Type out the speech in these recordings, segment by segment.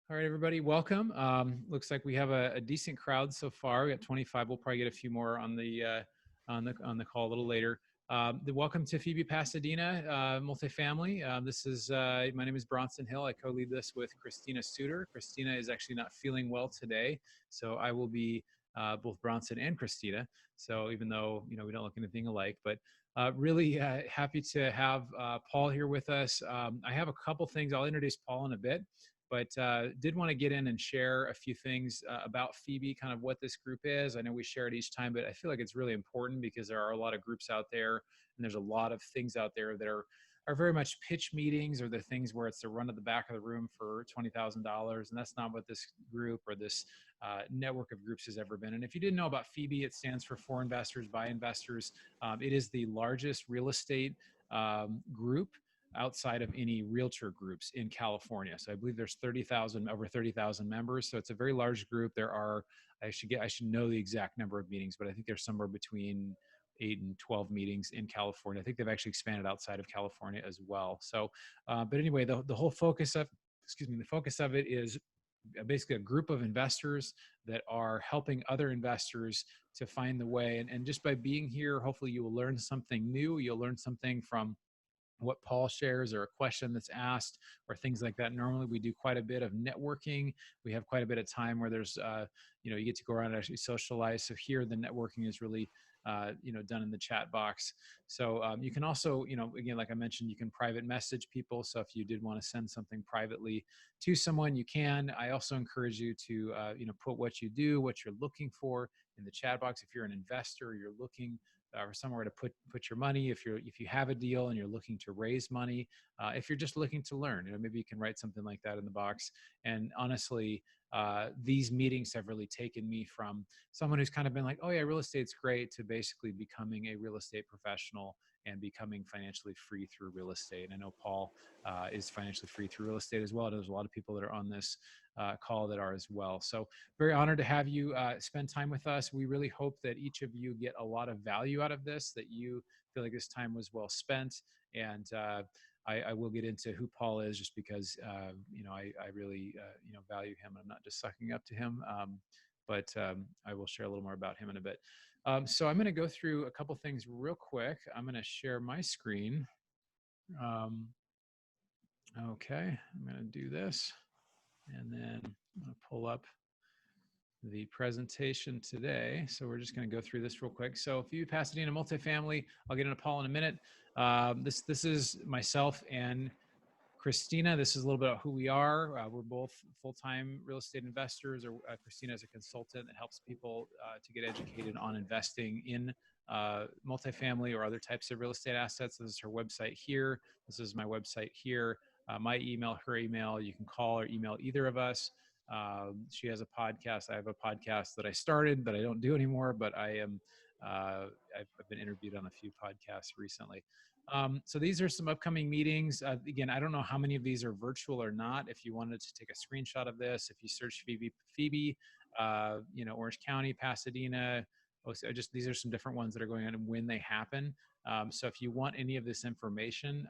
All right, everybody, welcome. Looks like we have a decent crowd so far. We got 25. We'll probably get a few more on the call a little later. Welcome to FIBI Pasadena Multifamily. My name is Bronson Hill. I co-lead this with Christina Suter. Christina is actually not feeling well today, so I will be both Bronson and Christina. So even though we don't look anything alike, but really happy to have Paul here with us. I have a couple things. I'll introduce Paul in a bit. But did want to get in and share a few things about FIBI, kind of what this group is. I know we share it each time, but I feel like it's really important because there are a lot of groups out there, and there's a lot of things out there that are very much pitch meetings, or the things where it's the run to the back of the room for $20,000, and that's not what this group or this network of groups has ever been. And if you didn't know about FIBI, it stands for Investors by Investors. It is the largest real estate group outside of any realtor groups in California. So I believe there's over 30,000 members. So it's a very large group. I should know the exact number of meetings, but I think there's somewhere between 8 and 12 meetings in California. I think they've actually expanded outside of California as well. So, but anyway, the whole focus of it is basically a group of investors that are helping other investors to find the way. And just by being here, hopefully you will learn something new. You'll learn something from what Paul shares, or a question that's asked, or things like that. Normally we do quite a bit of networking. We have quite a bit of time where there's, you get to go around and actually socialize. So here the networking is really, done in the chat box. So you can also, again, like I mentioned, you can private message people. So if you did want to send something privately to someone, you can. I also encourage you to, put what you do, what you're looking for in the chat box. If you're an investor, you're looking or somewhere to put your money, if you have a deal and you're looking to raise money, if you're just looking to learn, maybe you can write something like that in the box. And honestly, these meetings have really taken me from someone who's kind of been like, oh yeah, real estate's great, to basically becoming a real estate professional and becoming financially free through real estate. I know Paul is financially free through real estate as well. There's a lot of people that are on this call that are as well. So very honored to have you spend time with us. We really hope that each of you get a lot of value out of this, that you feel like this time was well spent. And I will get into who Paul is, just because I really value him. I'm not just sucking up to him, but I will share a little more about him in a bit. So I'm going to go through a couple things real quick. I'm going to share my screen. Okay, I'm going to do this, and then I'm going to pull up the presentation today. So we're just going to go through this real quick. So if you Pasadena Multifamily, I'll get into Paul in a minute. This is myself and Christina. This is a little bit about who we are. We're both full-time real estate investors, or Christina is a consultant that helps people to get educated on investing in multifamily or other types of real estate assets. This is her website here. This is my website here. My email, her email. You can call or email either of us. She has a podcast. I have a podcast that I started that I don't do anymore, but I've been interviewed on a few podcasts recently. So these are some upcoming meetings. Again, I don't know how many of these are virtual or not. If you wanted to take a screenshot of this, if you search FIBI, Orange County, Pasadena, these are some different ones that are going on and when they happen. So if you want any of this information,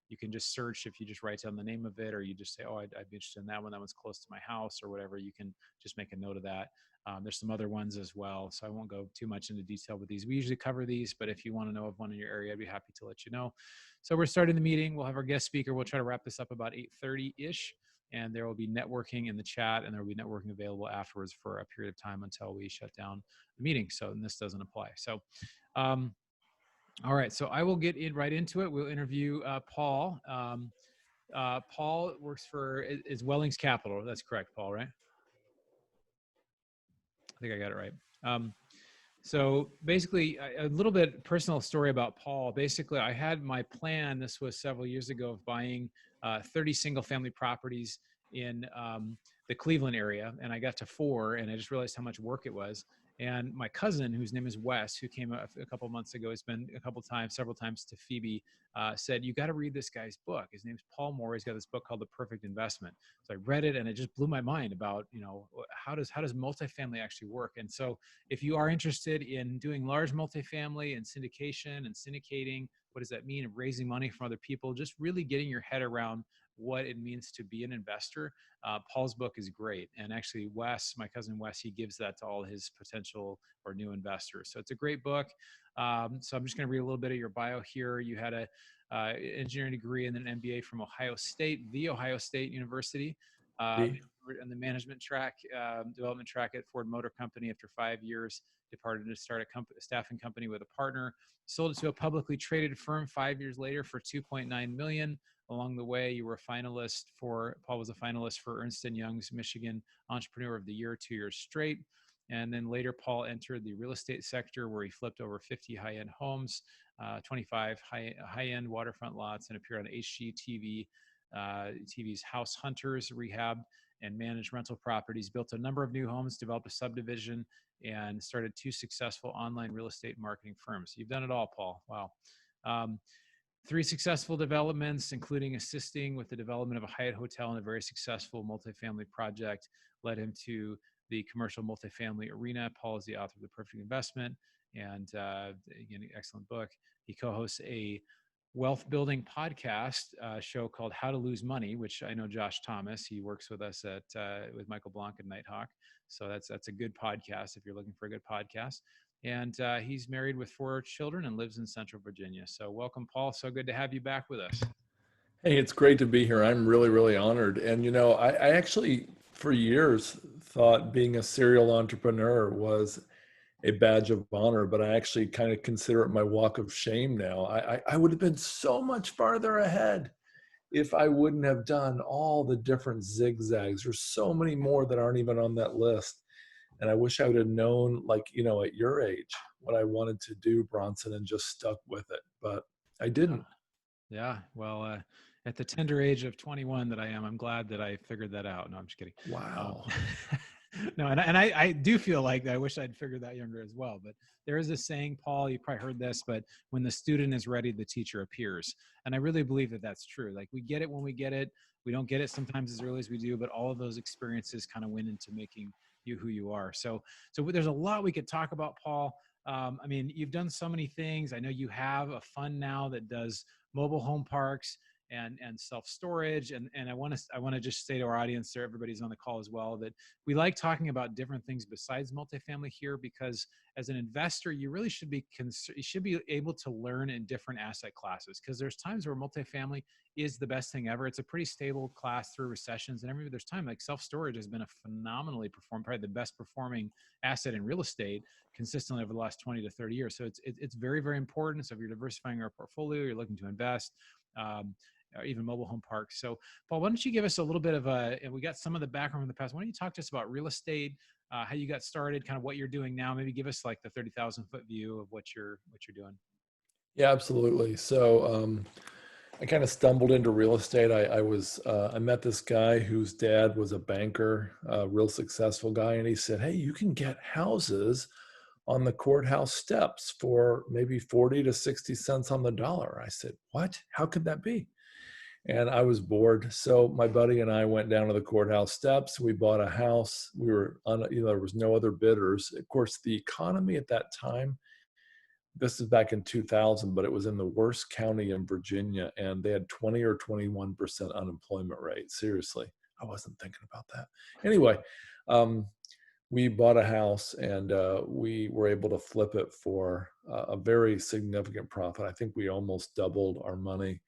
you can just search. If you just write down the name of it, or you just say, oh, I'd be interested in that one. That one's close to my house, or whatever. You can just make a note of that. There's some other ones as well, so I won't go too much into detail with these. We usually cover these, but if you want to know of one in your area, I'd be happy to let you know. So we're starting the meeting. We'll have our guest speaker. We'll try to wrap this up about 8:30-ish, and there will be networking in the chat, and there will be networking available afterwards for a period of time until we shut down the meeting. So, and this doesn't apply. So, all right, so I will get right into it. We'll interview Paul. Paul works is Wellings Capital. That's correct, Paul, right? I think I got it right. So basically, a little bit personal story about Paul. Basically, I had my plan, this was several years ago, of buying 30 single-family properties in the Cleveland area, and I got to 4, and I just realized how much work it was. And my cousin, whose name is Wes, who came a couple months ago, has been several times to FIBI, said, you got to read this guy's book. His name's Paul Moore. He's got this book called The Perfect Investment. So I read it, and it just blew my mind about, how does multifamily actually work? And so if you are interested in doing large multifamily and syndication and syndicating, what does that mean? Raising money from other people, just really getting your head around what it means to be an investor, Paul's book is great. And actually, Wes, my cousin Wes, he gives that to all his potential or new investors. So it's a great book. So I'm just going to read a little bit of your bio here. You had a engineering degree and then an MBA from Ohio State, the Ohio State University. In the management track, development track at Ford Motor Company. After 5 years, departed to start a staffing company with a partner. Sold it to a publicly traded firm 5 years later for $2.9 million. Along the way, you were a finalist for, Paul was a finalist for Ernst & Young's Michigan Entrepreneur of the Year 2 years straight. And then later, Paul entered the real estate sector where he flipped over 50 high-end homes, 25 high-end waterfront lots, and appeared on HGTV, TV's House Hunters, Rehab, and managed rental properties, built a number of new homes, developed a subdivision, and started 2 successful online real estate marketing firms. You've done it all, Paul. Wow. 3 successful developments, including assisting with the development of a Hyatt hotel and a very successful multifamily project, led him to the commercial multifamily arena. Paul is the author of The Perfect Investment, and again, excellent book. He co-hosts a wealth building podcast show called How to Lose Money, which I know Josh Thomas, he works with us at with Michael Blanc and Nighthawk. So that's a good podcast if you're looking for a good podcast. And he's married with 4 children and lives in Central Virginia. So welcome, Paul. So good to have you back with us. Hey, it's great to be here. I'm really, really honored. And, I actually, for years, thought being a serial entrepreneur was a badge of honor, but I actually kind of consider it my walk of shame now. I would have been so much farther ahead if I wouldn't have done all the different zigzags. There's so many more that aren't even on that list. And I wish I would have known, at your age, what I wanted to do, Bronson, and just stuck with it. But I didn't. Yeah. Well, at the tender age of 21 that I am, I'm glad that I figured that out. No, I'm just kidding. Wow. No, and I do feel like I wish I'd figured that younger as well. But there is a saying, Paul, you probably heard this, but when the student is ready, the teacher appears. And I really believe that that's true. Like, we get it when we get it. We don't get it sometimes as early as we do, but all of those experiences kind of went into making you who you are. So there's a lot we could talk about, Paul. I mean, you've done so many things. I know you have a fund now that does mobile home parks and self-storage. And I want to just say to our audience there, everybody's on the call as well, that we like talking about different things besides multifamily here, because as an investor, you really should be able to learn in different asset classes, because there's times where multifamily is the best thing ever. It's a pretty stable class through recessions, and there's time like self-storage has been a phenomenally performed, probably the best performing asset in real estate consistently over the last 20 to 30 years. So it's very, very important. So if you're diversifying your portfolio, you're looking to invest, or even mobile home parks. So Paul, why don't you give us a little bit of we got some of the background from the past. Why don't you talk to us about real estate, how you got started, kind of what you're doing now, maybe give us like the 30,000 foot view of what you're doing. Yeah, absolutely. So I kind of stumbled into real estate. I met this guy whose dad was a banker, a real successful guy. And he said, hey, you can get houses on the courthouse steps for maybe 40 to 60 cents on the dollar. I said, what? How could that be? And I was bored. So my buddy and I went down to the courthouse steps. We bought a house. We were on, there was no other bidders. Of course, the economy at that time, this is back in 2000, but it was in the worst county in Virginia, and they had 20 or 21% unemployment rate. Seriously, I wasn't thinking about that. Anyway, we bought a house, and we were able to flip it for a very significant profit. I think we almost doubled our money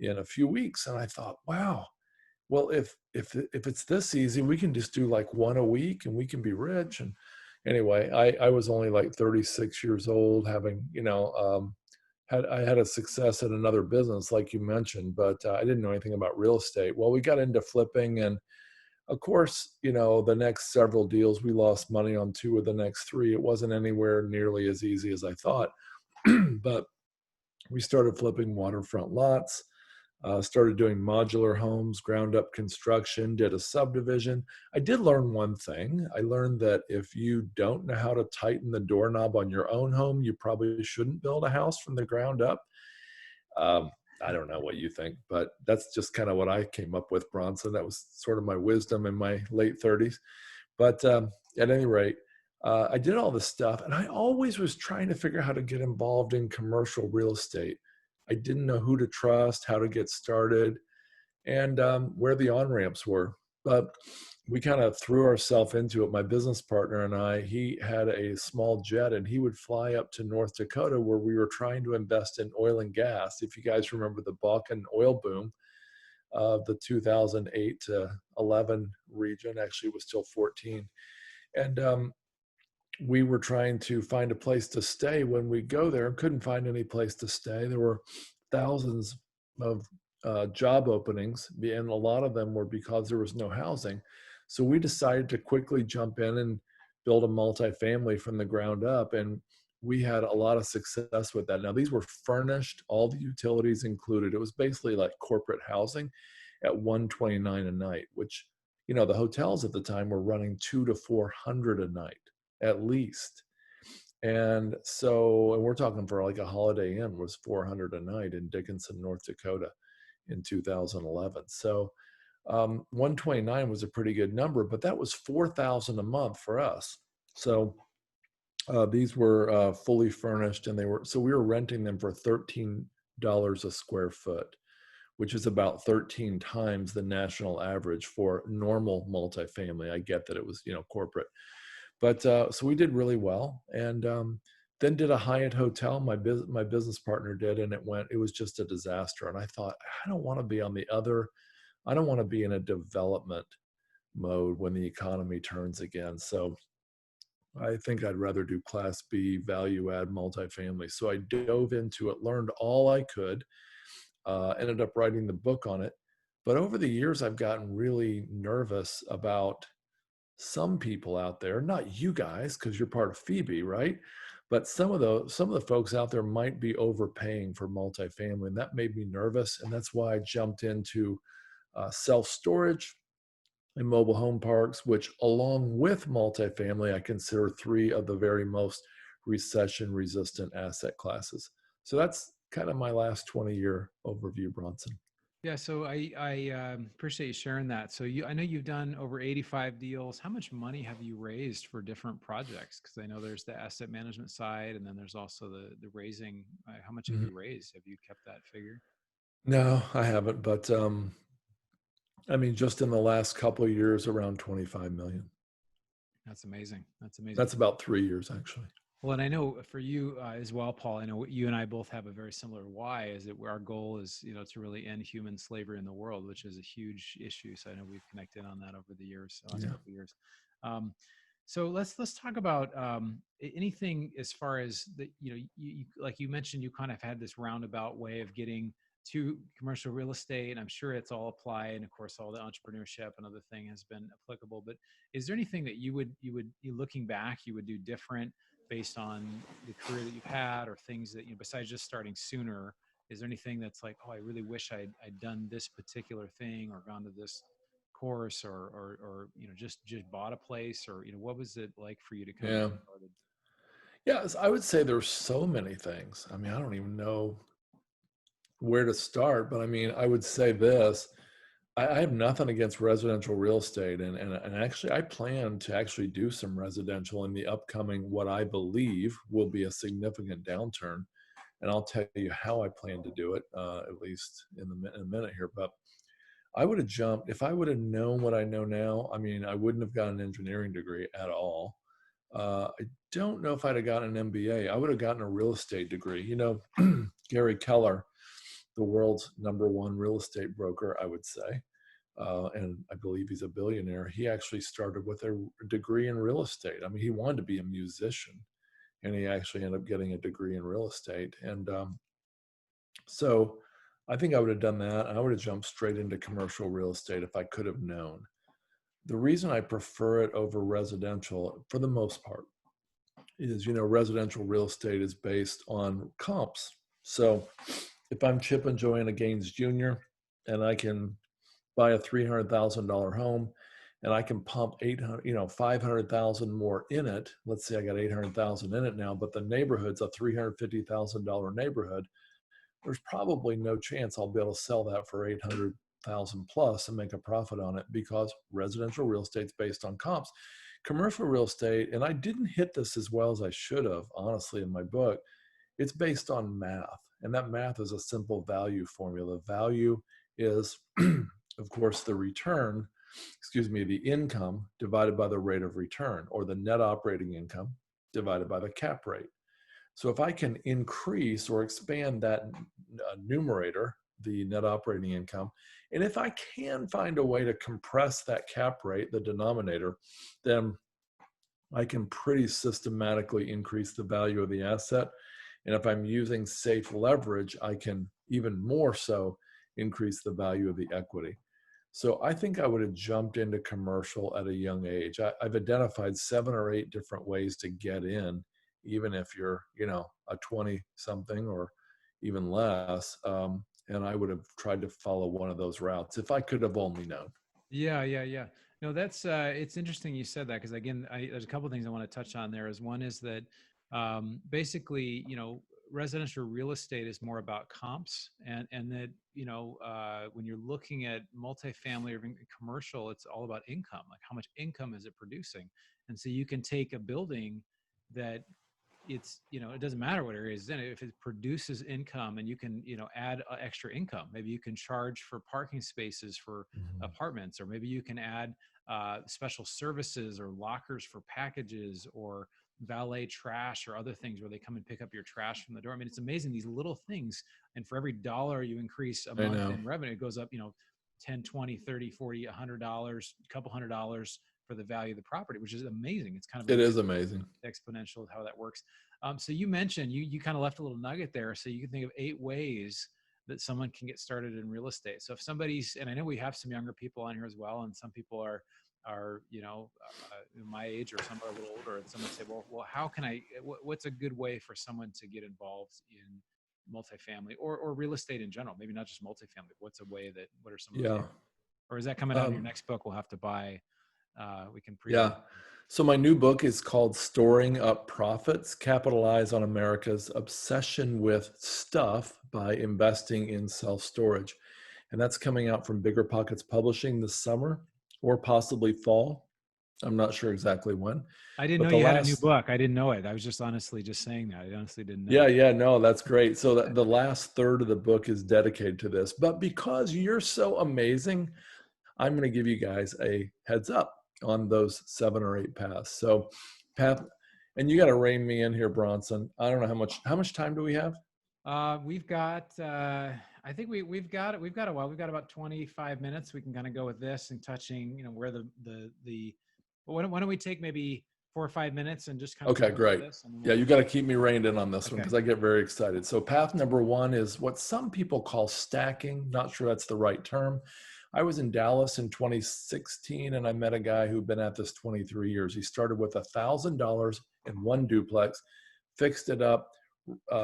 in a few weeks. And I thought, wow, well, if it's this easy, we can just do like one a week and we can be rich. And anyway, I was only like 36 years old, having, I had a success at another business, like you mentioned, but I didn't know anything about real estate. Well, we got into flipping, and of course, the next several deals, we lost money on 2 of the next 3. It wasn't anywhere nearly as easy as I thought, but we started flipping waterfront lots. Started doing modular homes, ground up construction, did a subdivision. I did learn one thing. I learned that if you don't know how to tighten the doorknob on your own home, you probably shouldn't build a house from the ground up. I don't know what you think, but that's just kind of what I came up with, Bronson. That was sort of my wisdom in my late 30s. But at any rate, I did all this stuff, and I always was trying to figure out how to get involved in commercial real estate. I didn't know who to trust, how to get started. and where the on ramps were. But we kind of threw ourselves into it. My business partner and I, he had a small jet and he would fly up to North Dakota where we were trying to invest in oil and gas. If you guys remember the Bakken oil boom of the 2008 to 11 region, actually it was still 14. And we were trying to find a place to stay when we go there and couldn't find any place to stay. There were thousands of job openings, and a lot of them were because there was no housing. So we decided to quickly jump in and build a multifamily from the ground up. And we had a lot of success with that. Now, these were furnished, all the utilities included. It was basically like corporate housing at $129 a night, which, you know, the hotels at the time were running 200 to 400 a night at least. And so, and we're talking for like a Holiday Inn was 400 a night in Dickinson, North Dakota in 2011. So 129 was a pretty good number, but that was 4,000 a month for us. So these were fully furnished, and we were renting them for $13 a square foot, which is about 13 times the national average for normal multifamily. I get that it was, you know, corporate. But so we did really well, and then did a Hyatt hotel. My business partner did, and it was just a disaster. And I thought, I don't want to be I don't want to be in a development mode when the economy turns again. So I think I'd rather do Class B value add multifamily. So I dove into it, learned all I could, ended up writing the book on it. But over the years, I've gotten really nervous about some people out there, not you guys, because you're part of FIBI, right? But some of the folks out there might be overpaying for multifamily, and that made me nervous. And that's why I jumped into self-storage and mobile home parks, which, along with multifamily, I consider three of the very most recession-resistant asset classes. So that's kind of my last 20-year overview, Bronson. Yeah, so I appreciate you sharing that. So I know you've done over 85 deals. How much money have you raised for different projects? Because I know there's the asset management side, and then there's also the raising. How much have Mhm. you raised? Have you kept that figure? No, I haven't, but I mean, just in the last couple of years, around 25 million. That's amazing. That's amazing. That's about 3 years, actually. Well, and I know for you as well, Paul. I know you and I both have a very similar why. Is that our goal is, to really end human slavery in the world, which is a huge issue. So I know we've connected on that over the years, the last Yeah. couple of years. Um, so let's talk about anything as far as the like you mentioned, you kind of had this roundabout way of getting to commercial real estate. I'm sure it's all applied, and of course, all the entrepreneurship and other thing has been applicable. But is there anything that you looking back, you would do different based on the career that you've had, or things that besides just starting sooner? Is there anything that's like, oh, I really wish I'd done this particular thing or gone to this course, or just bought a place, or what was it like for you to kind of Yeah. get started? Yes, I would say there's so many things. I mean, I don't even know where to start, but I mean, I would say this. I have nothing against residential real estate, and actually, I plan to actually do some residential in the upcoming, what I believe will be a significant downturn. And I'll tell you how I plan to do it, at least in a minute here. But I would have jumped if I would have known what I know now. I mean, I wouldn't have gotten an engineering degree at all. I don't know if I'd have gotten an MBA. I would have gotten a real estate degree. You know, Gary Keller, the world's #1 real estate broker, I would say, and I believe he's a billionaire. He actually started with a degree in real estate. I mean, he wanted to be a musician, and he actually ended up getting a degree in real estate. And so I think I would have done that. I would have jumped straight into commercial real estate if I could have known. The reason I prefer it over residential, for the most part, is, residential real estate is based on comps. So if I'm Chip and Joanna Gaines Jr. and I can buy a $300,000 home and I can pump 800, 500,000 more in it. Let's say I got 800,000 in it now, but the neighborhood's a $350,000 neighborhood. There's probably no chance I'll be able to sell that for 800,000 plus and make a profit on it, because residential real estate's based on comps. Commercial real estate, and I didn't hit this as well as I should have, honestly, in my book, it's based on math. And that math is a simple value formula. Value is, of course, the return, excuse me, the income divided by the rate of return, or the net operating income divided by the cap rate. So if I can increase or expand that numerator, the net operating income, and if I can find a way to compress that cap rate, the denominator, then I can pretty systematically increase the value of the asset. And if I'm using safe leverage, I can even more so increase the value of the equity. So I think I would have jumped into commercial at a young age. I've identified 7 or 8 different ways to get in, even if you're, a 20 something or even less. And I would have tried to follow one of those routes if I could have only known. Yeah, yeah, yeah. No, that's it's interesting you said that because again, there's a couple of things I want to touch on there. Is one is that basically, residential real estate is more about comps, and that when you're looking at multifamily or even commercial, it's all about income. Like how much income is it producing? And so you can take a building that it doesn't matter what area it's in. If it produces income and you can add extra income, maybe you can charge for parking spaces for Mhm. apartments, or maybe you can add special services or lockers for packages, or valet trash or other things where they come and pick up your trash from the door. I mean, it's amazing, these little things. And for every dollar you increase a I month know. in revenue, it goes up 10, 20, 30, 40, $100, a couple $100 for the value of the property, which is amazing. It's kind of It is amazing amazing. exponential how that works. So you mentioned you kind of left a little nugget there. So you can think of 8 ways that someone can get started in real estate. So if somebody's, and I know we have some younger people on here as well, and some people are my age, or some are a little older, and someone say, well, how can what's a good way for someone to get involved in multifamily or real estate in general? Maybe not just multifamily. What are some of those Yeah. areas? Or is that coming out in your Um, next book? We'll have to buy. We can pre-order. yeah. So my new book is called Storing Up Profits: Capitalize on America's Obsession with Stuff by Investing in Self-Storage. And that's coming out from Bigger Pockets Publishing this summer, or possibly fall. I'm not sure exactly when. I didn't know But the you had a new last book. I didn't know it. I was just honestly just saying that. I honestly didn't know. Yeah, no, that's great. So the last third of the book is dedicated to this. But because you're so amazing, I'm going to give you guys a heads up on those 7 or 8 paths. So, path, and you got to rein me in here, Bronson. I don't know how much time do we have? We've got. I think we've got it. We've got a while. We've got about 25 minutes. We can kind of go with this and touching. Where the. Well, why don't we take maybe 4 or 5 minutes and just kind of Okay, go over great. this, and then Yeah, we'll. you got to keep me reined in on this one Okay. because I get very excited. So, path number one is what some people call stacking. Not sure that's the right term. I was in Dallas in 2016 and I met a guy who'd been at this 23 years. He started with $1,000 in one duplex, fixed it up,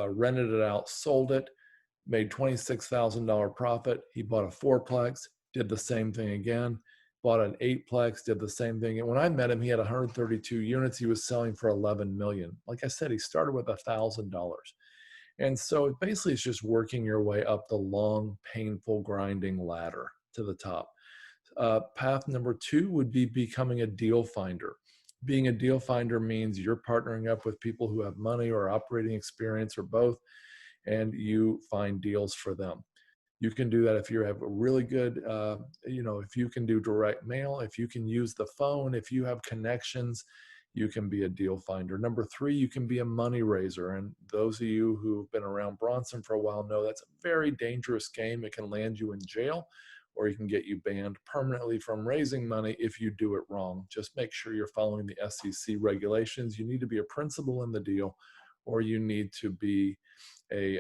rented it out, sold it, made $26,000 profit. He bought a fourplex, did the same thing again, bought an eightplex, did the same thing. And when I met him, he had 132 units. He was selling for 11 million. Like I said, he started with $1,000. And so basically it's just working your way up the long, painful, grinding ladder to the top. Path number two would be becoming a deal finder. Being a deal finder means you're partnering up with people who have money or operating experience or both, and you find deals for them. You can do that if you have a really good, if you can do direct mail, if you can use the phone, if you have connections, you can be a deal finder. Number three, you can be a money raiser. And those of you who've been around Bronson for a while know that's a very dangerous game. It can land you in jail, or you can get you banned permanently from raising money if you do it wrong. Just make sure you're following the SEC regulations. You need to be a principal in the deal, or you need to be a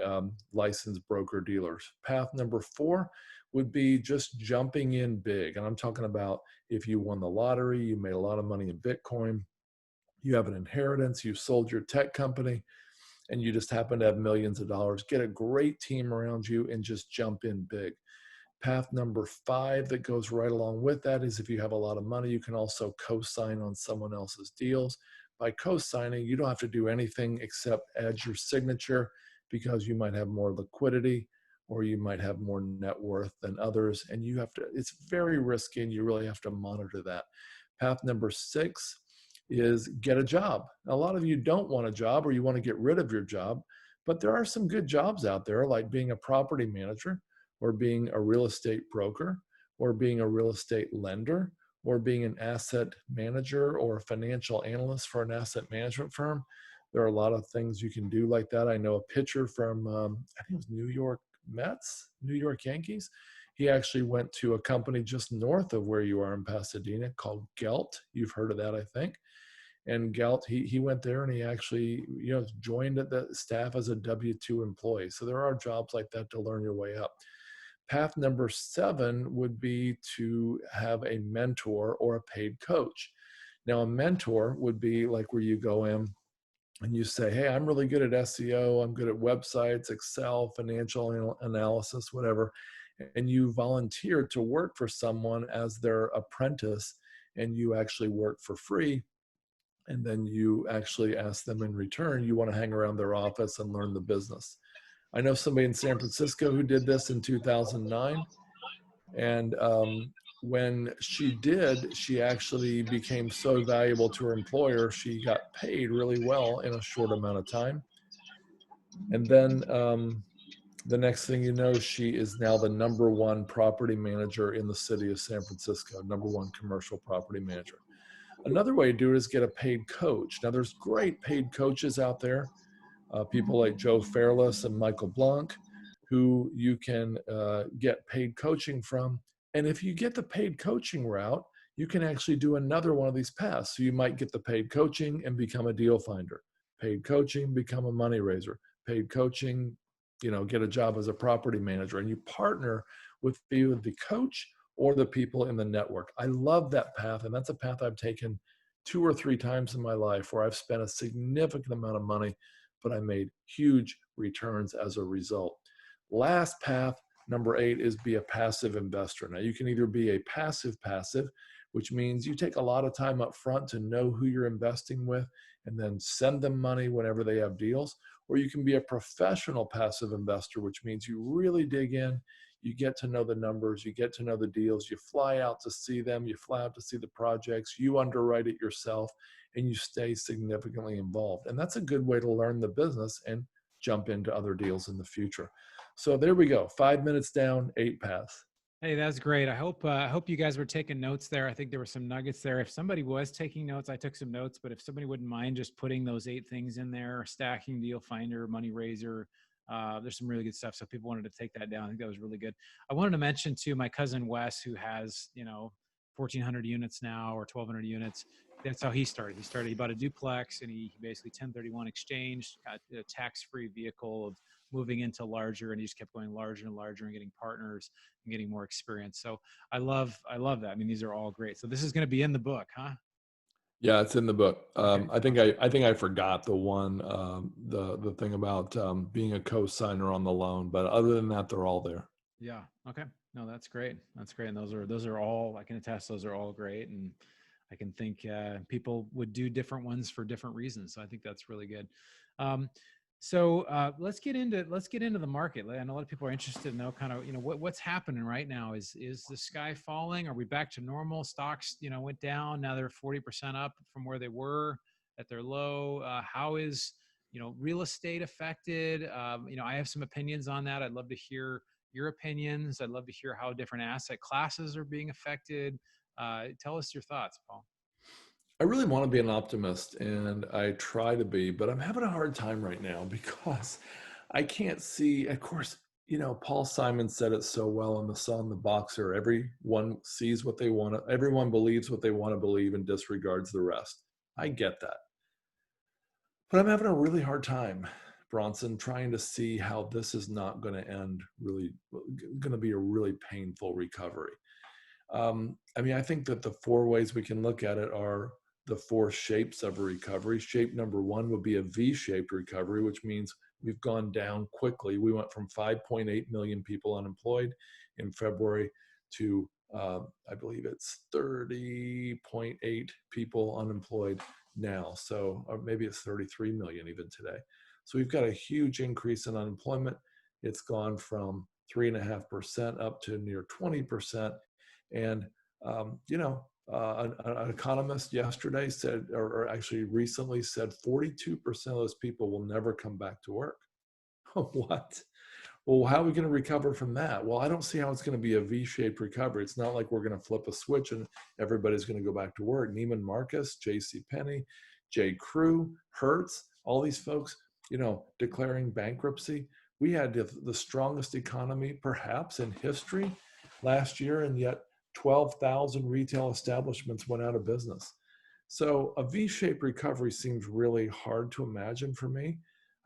licensed broker dealers. Path number four would be just jumping in big. And I'm talking about if you won the lottery, you made a lot of money in Bitcoin, you have an inheritance, you sold your tech company, and you just happen to have millions of dollars. Get a great team around you and just jump in big. Path number five that goes right along with that is if you have a lot of money, you can also co-sign on someone else's deals. By co-signing, you don't have to do anything except add your signature because you might have more liquidity or you might have more net worth than others. And it's very risky and you really have to monitor that. Path number six is get a job. Now, a lot of you don't want a job or you want to get rid of your job, but there are some good jobs out there like being a property manager or being a real estate broker, or being a real estate lender, or being an asset manager or a financial analyst for an asset management firm. There are a lot of things you can do like that. I know a pitcher from, I think it was New York Mets, New York Yankees. He actually went to a company just north of where you are in Pasadena called Gelt. You've heard of that, I think. And Gelt, he went there and he actually, joined the staff as a W-2 employee. So there are jobs like that to learn your way up. Path number 7 would be to have a mentor or a paid coach. Now, a mentor would be like where you go in and you say, hey, I'm really good at SEO, I'm good at websites, Excel, financial analysis, whatever. And you volunteer to work for someone as their apprentice, and you actually work for free. And then you actually ask them in return, you want to hang around their office and learn the business. I know somebody in San Francisco who did this in 2009. And when she did, she actually became so valuable to her employer, she got paid really well in a short amount of time. And then the next thing you know, she is now the #1 property manager in the city of San Francisco, #1 commercial property manager. Another way to do it is get a paid coach. Now, there's great paid coaches out there, people like Joe Fairless and Michael Blanc, who you can get paid coaching from. And if you get the paid coaching route, you can actually do another one of these paths. So you might get the paid coaching and become a deal finder, paid coaching, become a money raiser, paid coaching, get a job as a property manager, and you partner with either the coach or the people in the network. I love that path. And that's a path I've taken 2 or 3 times in my life where I've spent a significant amount of money, but I made huge returns as a result. Last path, number 8, is be a passive investor. Now, you can either be a passive, which means you take a lot of time up front to know who you're investing with and then send them money whenever they have deals. Or you can be a professional passive investor, which means you really dig in, you get to know the numbers, you get to know the deals, you fly out to see them, you fly out to see the projects, you underwrite it yourself, and you stay significantly involved. And that's a good way to learn the business and jump into other deals in the future. So there we go. 5 minutes down, 8 paths. Hey, that's great. I hope you guys were taking notes there. I think there were some nuggets there. If somebody was taking notes, I took some notes, but if somebody wouldn't mind just putting those 8 things in there: stacking, deal finder, money raiser, there's some really good stuff. So if people wanted to take that down, I think that was really good. I wanted to mention too, my cousin Wes, who has, 1,400 units now or 1,200 units. That's how he started. He bought a duplex and he basically 1031 exchanged, got a tax-free vehicle of moving into larger, and he just kept going larger and larger and getting partners and getting more experience. So I love that. I mean, these are all great. So this is going to be in the book, huh? Yeah, it's in the book. Okay. I think I forgot the one, the thing about being a co-signer on the loan, but other than that, they're all there. Yeah. Okay. No, that's great. That's great. And those are all, I can attest, those are all great. And I can think people would do different ones for different reasons. So I think that's really good. Um, let's get into the market. And a lot of people are interested to know kind of, what's happening right now. Is the sky falling? Are we back to normal? Stocks, went down. Now they're 40% up from where they were at their low. How is, real estate affected? I have some opinions on that. I'd love to hear your opinions. I'd love to hear how different asset classes are being affected. Tell us your thoughts, Paul. I really want to be an optimist, and I try to be, but I'm having a hard time right now because I can't see. Of course, Paul Simon said it so well in the song "The Boxer." Everyone sees what they want. Everyone believes what they want to believe and disregards the rest. I get that, but I'm having a really hard time, Bronson, trying to see how this is not going to end. Really, going to be a really painful recovery. I mean, I think that the 4 ways we can look at it are the 4 shapes of a recovery. Shape number 1 would be a V-shaped recovery, which means we've gone down quickly. We went from 5.8 million people unemployed in February to, I believe it's 30.8 people unemployed now. So, or maybe it's 33 million even today. So we've got a huge increase in unemployment. It's gone from 3.5% up to near 20%. And, an economist yesterday said, or actually recently said, 42% of those people will never come back to work. What? Well, how are we going to recover from that? Well, I don't see how it's going to be a V-shaped recovery. It's not like we're going to flip a switch and everybody's going to go back to work. Neiman Marcus, J.C. Penney, J. Crew, Hertz, all these folks, declaring bankruptcy. We had the strongest economy perhaps in history last year, and yet 12,000 retail establishments went out of business. So a V-shaped recovery seems really hard to imagine for me.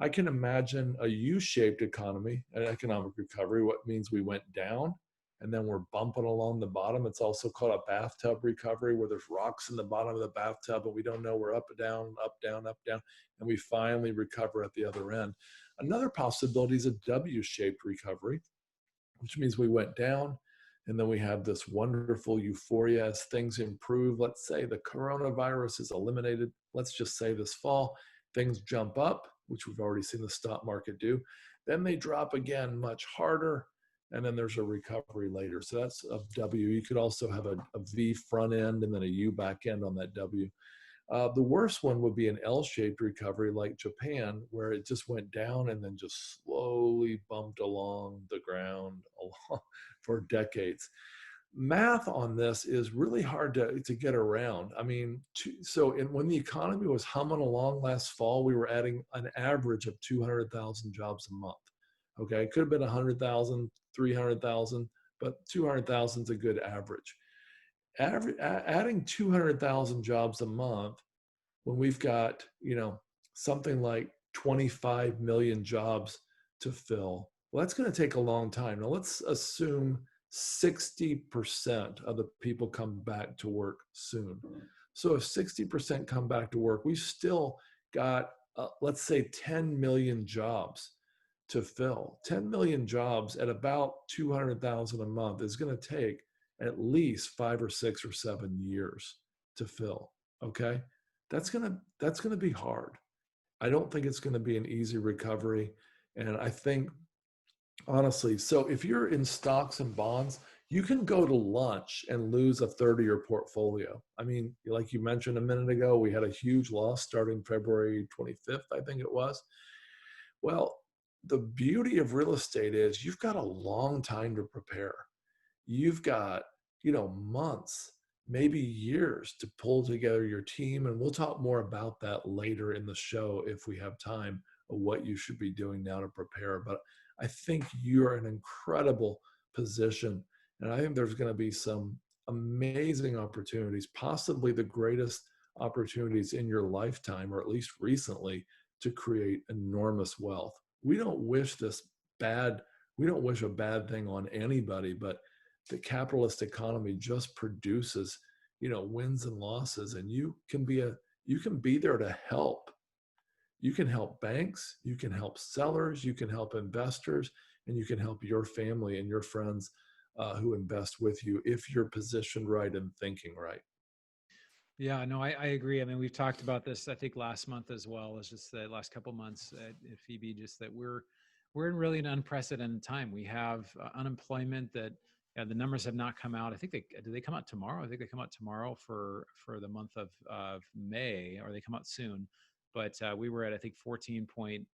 I can imagine a U-shaped economy, an economic recovery, what means we went down and then we're bumping along the bottom. It's also called a bathtub recovery, where there's rocks in the bottom of the bathtub and we don't know, we're up, down, up, down, up, down, and we finally recover at the other end. Another possibility is a W-shaped recovery, which means we went down and then we have this wonderful euphoria as things improve. Let's say the coronavirus is eliminated. Let's just say this fall, things jump up, which we've already seen the stock market do. Then they drop again much harder, and then there's a recovery later. So that's a W. You could also have a V front end and then a U back end on that W. The worst one would be an L-shaped recovery like Japan, where it just went down and then just slowly bumped along the ground for decades. Math on this is really hard to get around. I mean, when the economy was humming along last fall, we were adding an average of 200,000 jobs a month. Okay, it could have been 100,000, 300,000, but 200,000 is a good average. Adding 200,000 jobs a month when we've got, something like 25 million jobs to fill, well, that's going to take a long time. Now, let's assume 60% of the people come back to work soon. So if 60% come back to work, we've still got, let's say, 10 million jobs to fill. 10 million jobs at about 200,000 a month is going to take at least 5 or 6 or 7 years to fill. Okay, that's gonna be hard. I don't think it's going to be an easy recovery, and I think honestly, so if you're in stocks and bonds, you can go to lunch and lose a third of your portfolio. I mean, like you mentioned a minute ago, we had a huge loss starting February 25th, I think it was. Well, the beauty of real estate is you've got a long time to prepare. You've got, months, maybe years to pull together your team. And we'll talk more about that later in the show if we have time, of what you should be doing now to prepare. But I think you're in an incredible position. And I think there's going to be some amazing opportunities, possibly the greatest opportunities in your lifetime, or at least recently, to create enormous wealth. We don't wish a bad thing on anybody, but the capitalist economy just produces, wins and losses, and you can be there to help. You can help banks, you can help sellers, you can help investors, and you can help your family and your friends who invest with you if you're positioned right and thinking right. Yeah, no, I agree. I mean, we've talked about this, I think, last month as well as just the last couple of months at FIBI, just that we're in really an unprecedented time. We have unemployment that, yeah, the numbers have not come out. I think do they come out tomorrow? I think they come out tomorrow for the month of May, or they come out soon. But we were at, I think, 14.9%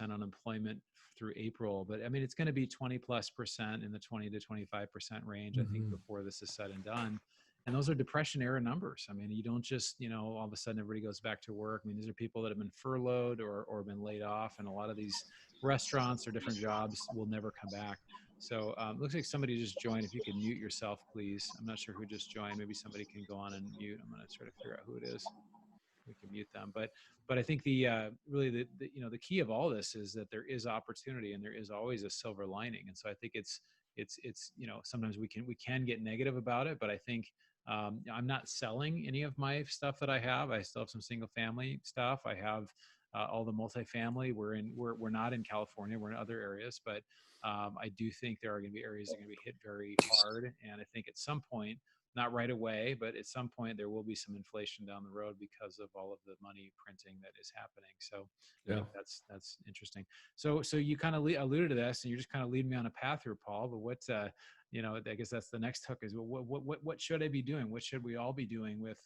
unemployment through April. But I mean, it's going to be 20+% in the 20 to 25% range, I think, Mm-hmm. before this is said and done. And those are depression era numbers. I mean, you don't just, all of a sudden everybody goes back to work. I mean, these are people that have been furloughed or been laid off. And a lot of these restaurants or different jobs will never come back. So looks like somebody just joined. If you could mute yourself, please. I'm not sure who just joined. Maybe somebody can go on and mute. I'm going to try to figure out who it is. We can mute them. But I think the really the key of all this is that there is opportunity and there is always a silver lining. And so I think it's sometimes we can get negative about it, but I think I'm not selling any of my stuff that I have. I still have some single family stuff. I have all the multifamily. We're not in California. We're in other areas, but I do think there are going to be areas that are going to be hit very hard. And I think at some point, not right away, but at some point there will be some inflation down the road because of all of the money printing that is happening. So I Yeah. think that's interesting. So you kind of alluded to this, and you're just kind of leading me on a path here, Paul. But what I guess that's the next hook is what should I be doing? What should we all be doing with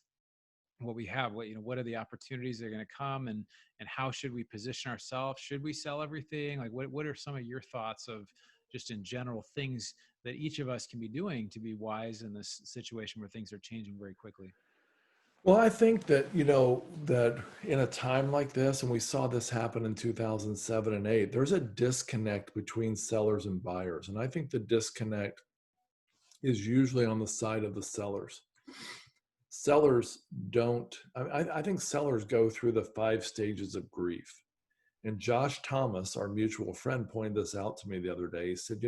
what we have, what are the opportunities that are going to come, and how should we position ourselves? Should we sell everything? Like, what are some of your thoughts of just in general things that each of us can be doing to be wise in this situation where things are changing very quickly? Well, I think that, that in a time like this, and we saw this happen in 2007 and 8, there's a disconnect between sellers and buyers. And I think the disconnect is usually on the side of the sellers. Sellers don't, I think sellers go through the 5 stages of grief. And Josh Thomas, our mutual friend, pointed this out to me the other day. He said,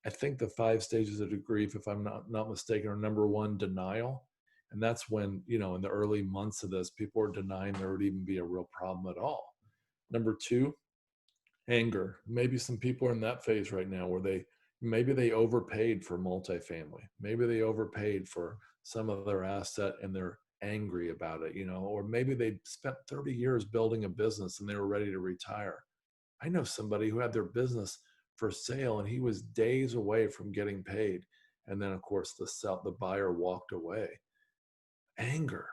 I think the 5 stages of grief, if I'm not mistaken, are number one, denial. And that's when, in the early months of this, people are denying there would even be a real problem at all. Number two, anger. Maybe some people are in that phase right now where maybe they overpaid for multifamily. Maybe they overpaid for some of their asset and they're angry about it, or maybe they spent 30 years building a business and they were ready to retire. I know somebody who had their business for sale and he was days away from getting paid. And then of course the buyer walked away. Anger.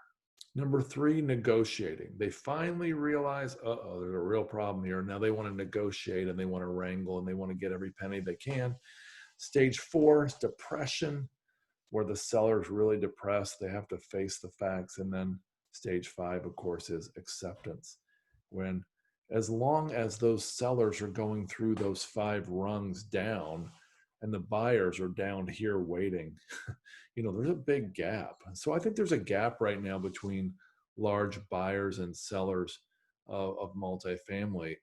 Number three, negotiating. They finally realize, there's a real problem here. Now they want to negotiate and they want to wrangle and they want to get every penny they can. Stage four is depression, where the seller is really depressed. They have to face the facts. And then stage five, of course, is acceptance. When, as long as those sellers are going through those 5 rungs down and the buyers are down here waiting, there's a big gap. So I think there's a gap right now between large buyers and sellers of multifamily.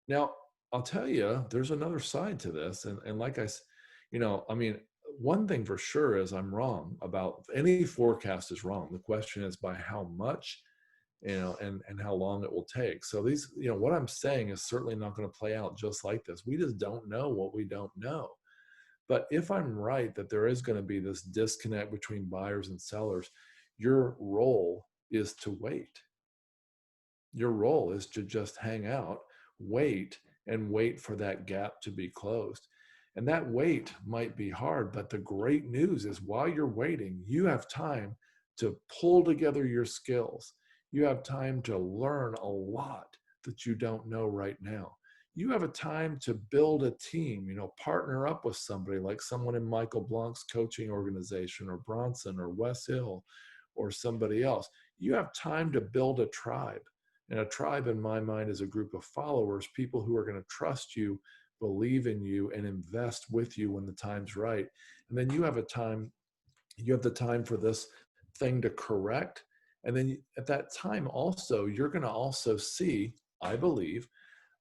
Now, I'll tell you, there's another side to this. And like one thing for sure is I'm wrong about any forecast is wrong. The question is by how much, and how long it will take. So these, what I'm saying is certainly not going to play out just like this. We just don't know what we don't know. But if I'm right that there is going to be this disconnect between buyers and sellers, your role is to wait. Your role is to just hang out, wait, and wait for that gap to be closed. And that wait might be hard, but the great news is while you're waiting, you have time to pull together your skills. You have time to learn a lot that you don't know right now. You have a time to build a team, partner up with somebody like someone in Michael Blanc's coaching organization or Bronson or Wes Hill or somebody else. You have time to build a tribe. And a tribe in my mind is a group of followers, people who are going to trust you, believe in you, and invest with you when the time's right. And then you have the time for this thing to correct. And then at that time also, you're going to also see, I believe,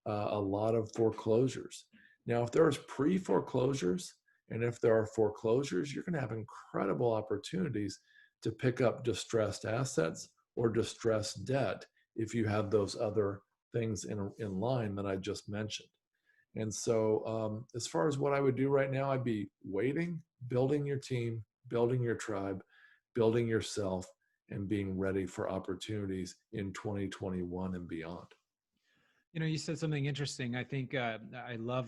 a lot of foreclosures. Now, if there's pre-foreclosures and if there are foreclosures, you're going to have incredible opportunities to pick up distressed assets or distressed debt if you have those other things in line that I just mentioned. And so as far as what I would do right now, I'd be waiting, building your team, building your tribe, building yourself, and being ready for opportunities in 2021 and beyond. You said something interesting. I think I love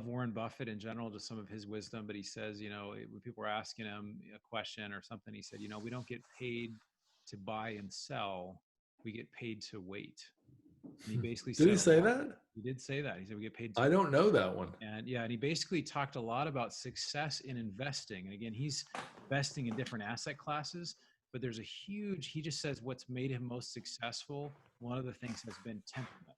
Warren Buffett in general, just some of his wisdom. But he says, when people are asking him a question or something, he said, we don't get paid to buy and sell; we get paid to wait. And he basically Did said he a say lot. that? He did say that. He said we get paid to I wait. don't know that one. And yeah, and he basically talked a lot about success in investing. And again, he's investing in different asset classes, but there's he just says what's made him most successful. One of the things has been temperament.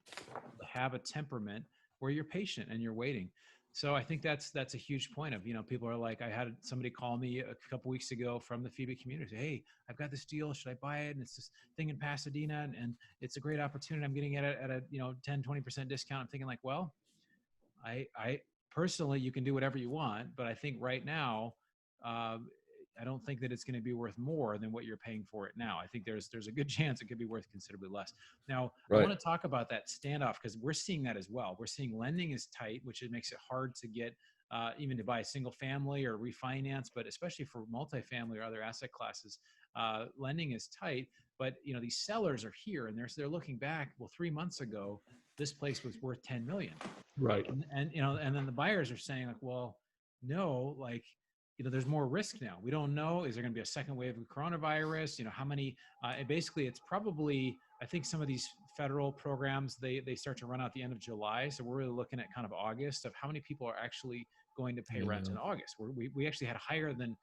To have a temperament where you're patient and you're waiting. So I think that's a huge point of, people are like, I had somebody call me a couple weeks ago from the FIBI community, say, hey, I've got this deal. Should I buy it? And it's this thing in Pasadena and it's a great opportunity. I'm getting it at a 10, 20% discount. I'm thinking like, well, I personally, you can do whatever you want, but I think right now, I don't think that it's going to be worth more than what you're paying for it now. I think there's a good chance it could be worth considerably less. Now, I Right. want to talk about that standoff because we're seeing that as well. We're seeing lending is tight, which it makes it hard to get even to buy a single family or refinance, but especially for multifamily or other asset classes, lending is tight. But these sellers are here and they're looking back. Well, 3 months ago, this place was worth 10 million. Right. And then the buyers are saying like, well, no, like there's more risk now. We don't know, is there going to be a second wave of coronavirus? How many, and basically it's probably, I think some of these federal programs, they start to run out the end of July. So we're really looking at kind of August of how many people are actually going to pay rent Yeah. in August. We actually had higher than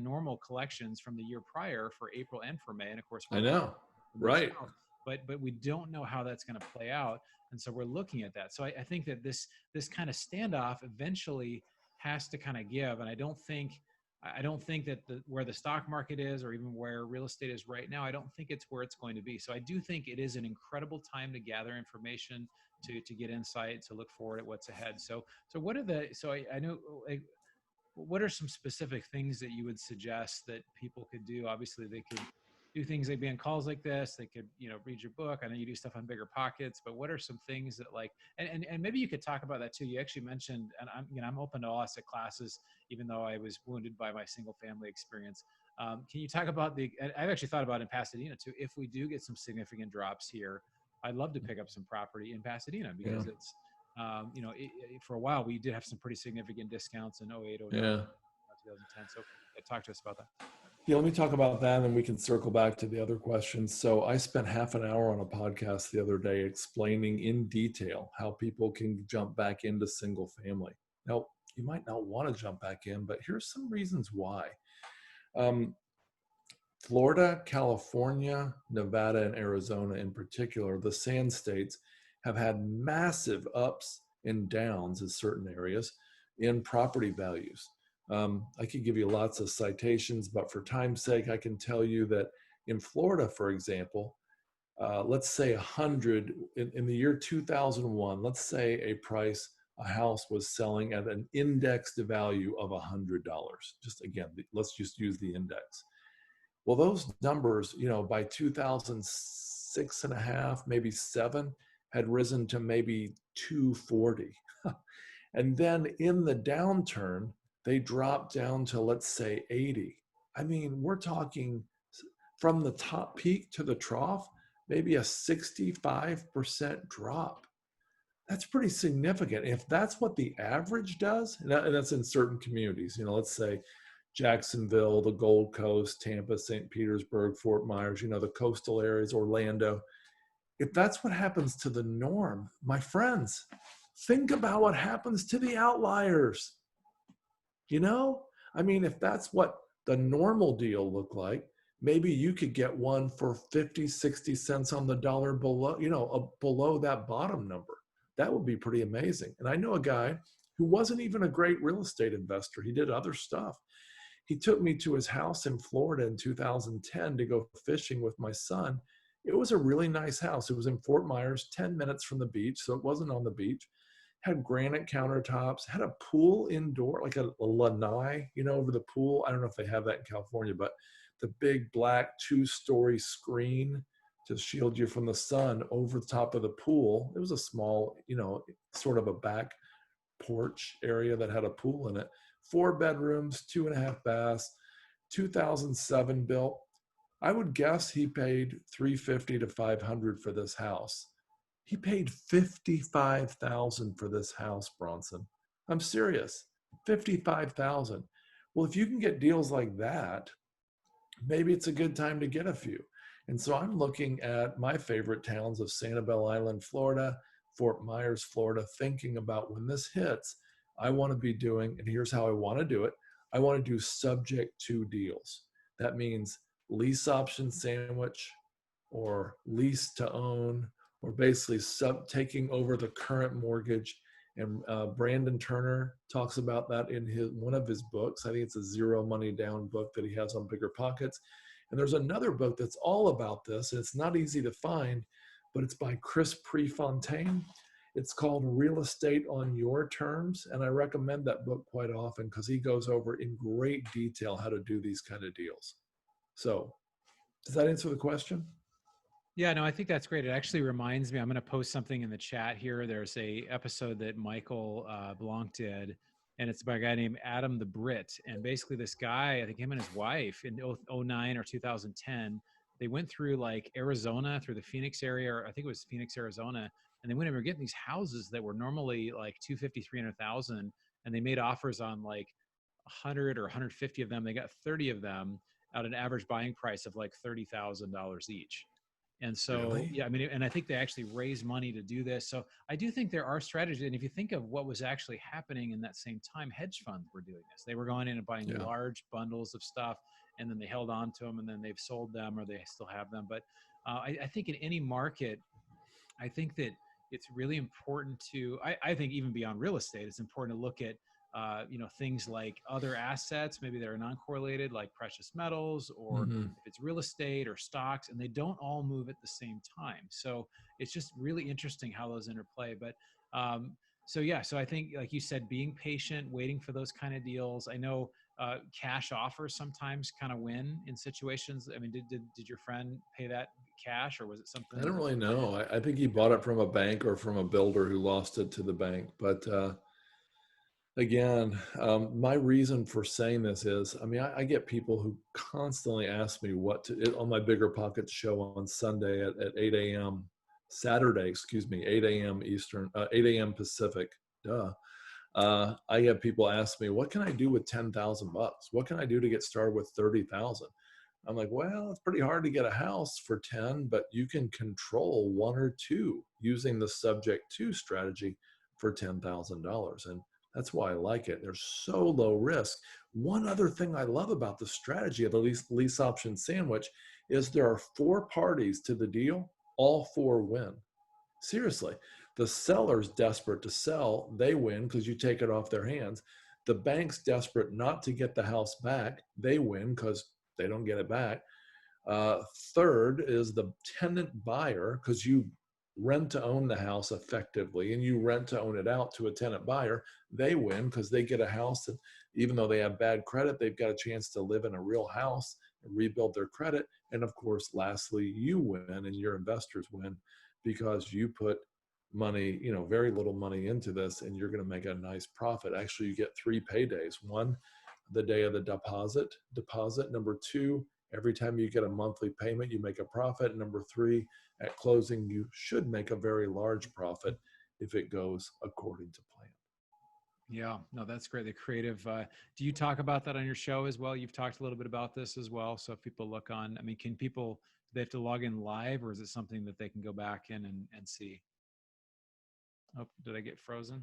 normal collections from the year prior for April and for May. And of course, I we're know. to move Right. south, but we don't know how that's going to play out, and so we're looking at that. So I think that this kind of standoff eventually has to kind of give, and I don't think that where the stock market is, or even where real estate is right now, I don't think it's where it's going to be. So I do think it is an incredible time to gather information, to get insight, to look forward at what's ahead. So what are the so I know, like, what are some specific things that you would suggest that people could do? Obviously, they could do things like be on calls like this. They could, read your book. I know you do stuff on Bigger Pockets, but what are some things that, like, and maybe you could talk about that too. You actually mentioned, and I'm open to all asset classes, even though I was wounded by my single family experience. Can you talk about I've actually thought about in Pasadena too. If we do get some significant drops here, I'd love to pick up some property in Pasadena Yeah. because it's for a while we did have some pretty significant discounts in 08, 09, Yeah. 2010. So talk to us about that. Yeah, let me talk about that and then we can circle back to the other questions. So I spent half an hour on a podcast the other day explaining in detail how people can jump back into single family. Now, you might not want to jump back in, but here's some reasons why. Um, Florida, California, Nevada, and Arizona in particular, the sand states, have had massive ups and downs in certain areas in property values. I could give you lots of citations, but for time's sake, I can tell you that in Florida, for example, let's say 100 in the year 2001, let's say a house was selling at an indexed value of $100. Just again, let's just use the index. Well, those numbers, by 2006 and a half, maybe seven, had risen to maybe 240. And then in the downturn, they dropped down to, let's say, 80. I mean, we're talking from the top peak to the trough, maybe a 65% drop. That's pretty significant. If that's what the average does, and that's in certain communities, let's say Jacksonville, the Gold Coast, Tampa, St. Petersburg, Fort Myers, the coastal areas, Orlando. If that's what happens to the norm, my friends, think about what happens to the outliers. I mean, if that's what the normal deal looked like, maybe you could get one for 50, 60 cents on the dollar below, below that bottom number. That would be pretty amazing. And I know a guy who wasn't even a great real estate investor. He did other stuff. He took me to his house in Florida in 2010 to go fishing with my son. It was a really nice house. It was in Fort Myers, 10 minutes from the beach, so it wasn't on the beach. Had granite countertops, had a pool indoor, like a lanai, over the pool. I don't know if they have that in California, but the big black 2-story screen to shield you from the sun over the top of the pool. It was a small, sort of a back porch area that had a pool in it. 4 bedrooms, 2.5 baths, 2007 built. I would guess he paid $350 to $500 for this house. He paid $55,000 for this house, Bronson. I'm serious. $55,000. Well, if you can get deals like that, maybe it's a good time to get a few. And so I'm looking at my favorite towns of Sanibel Island, Florida, Fort Myers, Florida, thinking about when this hits, I want to be doing, and here's how I want to do it. I want to do subject to deals. That means lease option sandwich or lease to own, or basically taking over the current mortgage. And Brandon Turner talks about that in one of his books. I think it's a Zero Money Down book that he has on Bigger Pockets. And there's another book that's all about this. And it's not easy to find, but it's by Chris Prefontaine. It's called Real Estate on Your Terms. And I recommend that book quite often because he goes over in great detail how to do these kind of deals. So does that answer the question? Yeah, no, I think that's great. It actually reminds me, I'm going to post something in the chat here. There's a episode that Michael Blanc did, and it's by a guy named Adam the Brit. And basically this guy, I think him and his wife in 09 or 2010, they went through like Arizona, through the Phoenix area, or I think it was Phoenix, Arizona. And they went and were getting these houses that were normally like 250, 300,000. And they made offers on like 100 or 150 of them. They got 30 of them at an average buying price of like $30,000 each. And so, Really? yeah, I mean, and I think they actually raise money to do this. So I do think there are strategies. And if you think of what was actually happening in that same time, hedge funds were doing this. They were going in and buying Yeah. large bundles of stuff, and then they held on to them, and then they've sold them or they still have them. But I think in any market, I think that it's really important to, I think even beyond real estate, it's important to look at, things like other assets, maybe that are non-correlated, like precious metals, or Hmm. if it's real estate or stocks, and they don't all move at the same time. So it's just really interesting how those interplay. But so yeah, so I think, like you said, being patient, waiting for those kind of deals. I know cash offers sometimes kind of win in situations. I mean, did your friend pay that cash, or was it I something don't that was really funded? know. I think he bought it from a bank or from a builder who lost it to the bank. But again, my reason for saying this is, I mean, I get people who constantly ask me what to, on my Bigger Pockets show on Sunday at 8 a.m., Saturday, excuse me, 8 a.m. Eastern, 8 a.m. Pacific. Duh. I have people ask me, what can I do with 10,000 bucks? What can I do to get started with 30,000? I'm like, well, it's pretty hard to get a house for 10, but you can control one or two using the subject to strategy for $10,000. And that's why I like it. They're so low risk. One other thing I love about the strategy of the lease option sandwich is there are four parties to the deal. All four win. Seriously, the seller's desperate to sell, they win because you take it off their hands. The bank's desperate not to get the house back, they win because they don't get it back. Third is the tenant buyer, because you rent to own the house effectively and you rent to own it out to a tenant buyer. They win because they get a house that, even though they have bad credit, they've got a chance to live in a real house and rebuild their credit. And of course, lastly, you win and your investors win because you put money, very little money into this, and you're going to make a nice profit. Actually, you get 3 paydays. One, the day of the deposit. Number two, every time you get a monthly payment, you make a profit. Number three, at closing, you should make a very large profit if it goes according to plan. Yeah, no, that's great. The creative. Do you talk about that on your show as well? You've talked a little bit about this as well. So if people look on, I mean, can people, do they have to log in live, or is it something that they can go back in and see? Oh, did I get frozen?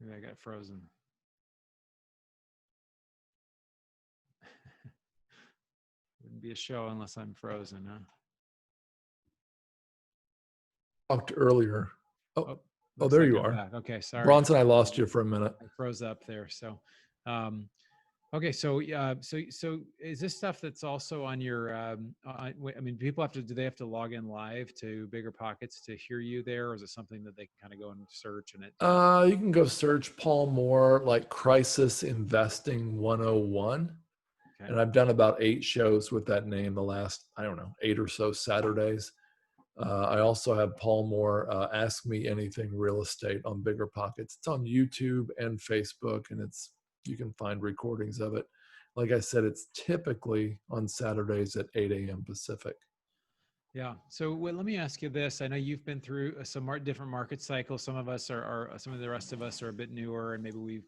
Maybe I got frozen. Wouldn't be a show unless I'm frozen, huh? Talked earlier. Oh, Oh, oh, looks there like you I'm are. back. Okay, sorry. Bronson, I lost you for a minute. I froze up there. So, um, okay, so so is this stuff that's also on your? I mean, people have to. Do they have to log in live to Bigger Pockets to hear you there, or is it something that they can kind of go and search and it? You can go search Paul Moore, like Crisis Investing 101. Okay. And I've done about 8 shows with that name the last, I don't know, 8 or so Saturdays. I also have Paul Moore, Ask Me Anything Real Estate on Bigger Pockets. It's on YouTube and Facebook, and you can find recordings of it. Like I said, it's typically on Saturdays at 8 a.m. Pacific. Yeah. So well, let me ask you this. I know you've been through some different market cycles. Some of us are some of the rest of us are a bit newer, and maybe we've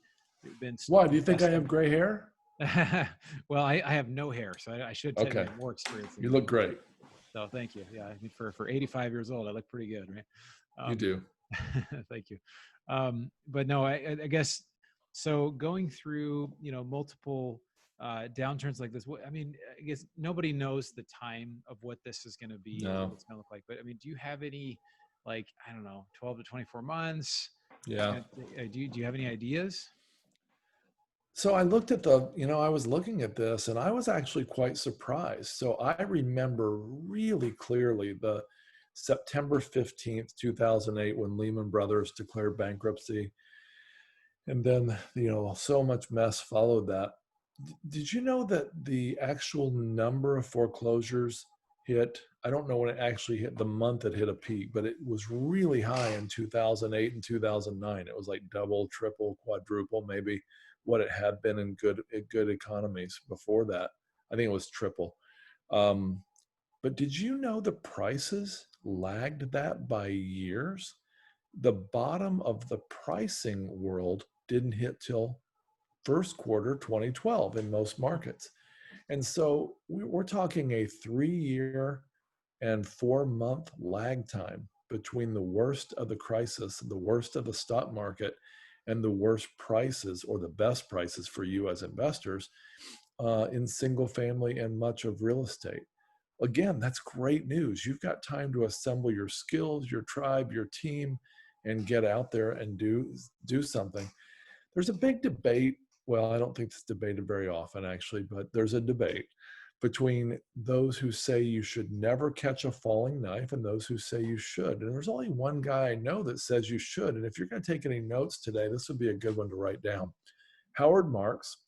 been Why? Do you think I have investing. gray hair? Well, I have no hair, so I should technically Okay. have more experience than You you. look great. So thank you. Yeah, I mean, for 85 years old, I look pretty good, right? You Um, do. thank you. But no, I guess so. Going through multiple downturns like this, I mean, I guess nobody knows the time of what this is going to be or what No. it's going to look like. But I mean, do you have any, like, I don't know, 12 to 24 months? Yeah. Do you have any ideas? So I looked at I was looking at this and I was actually quite surprised. So I remember really clearly the September 15th, 2008, when Lehman Brothers declared bankruptcy. And then, so much mess followed that. Did you know that the actual number of foreclosures hit? I don't know when it actually hit the month it hit a peak, but it was really high in 2008 and 2009. It was like double, triple, quadruple, maybe what it had been in good economies before that. I think it was triple. Um, but did you know the prices lagged that by years? The bottom of the pricing world didn't hit till first quarter 2012 in most markets. And so we're talking a 3 year and 4 month lag time between the worst of the crisis, the worst of the stock market, and the worst prices or the best prices for you as investors in single family and much of real estate. Again, that's great news. You've got time to assemble your skills, your tribe, your team, and get out there and do something. There's a big debate. Well, I don't think it's debated very often, actually, but there's a debate between those who say you should never catch a falling knife and those who say you should. And there's only one guy I know that says you should. And if you're going to take any notes today, this would be a good one to write down. Howard Marks,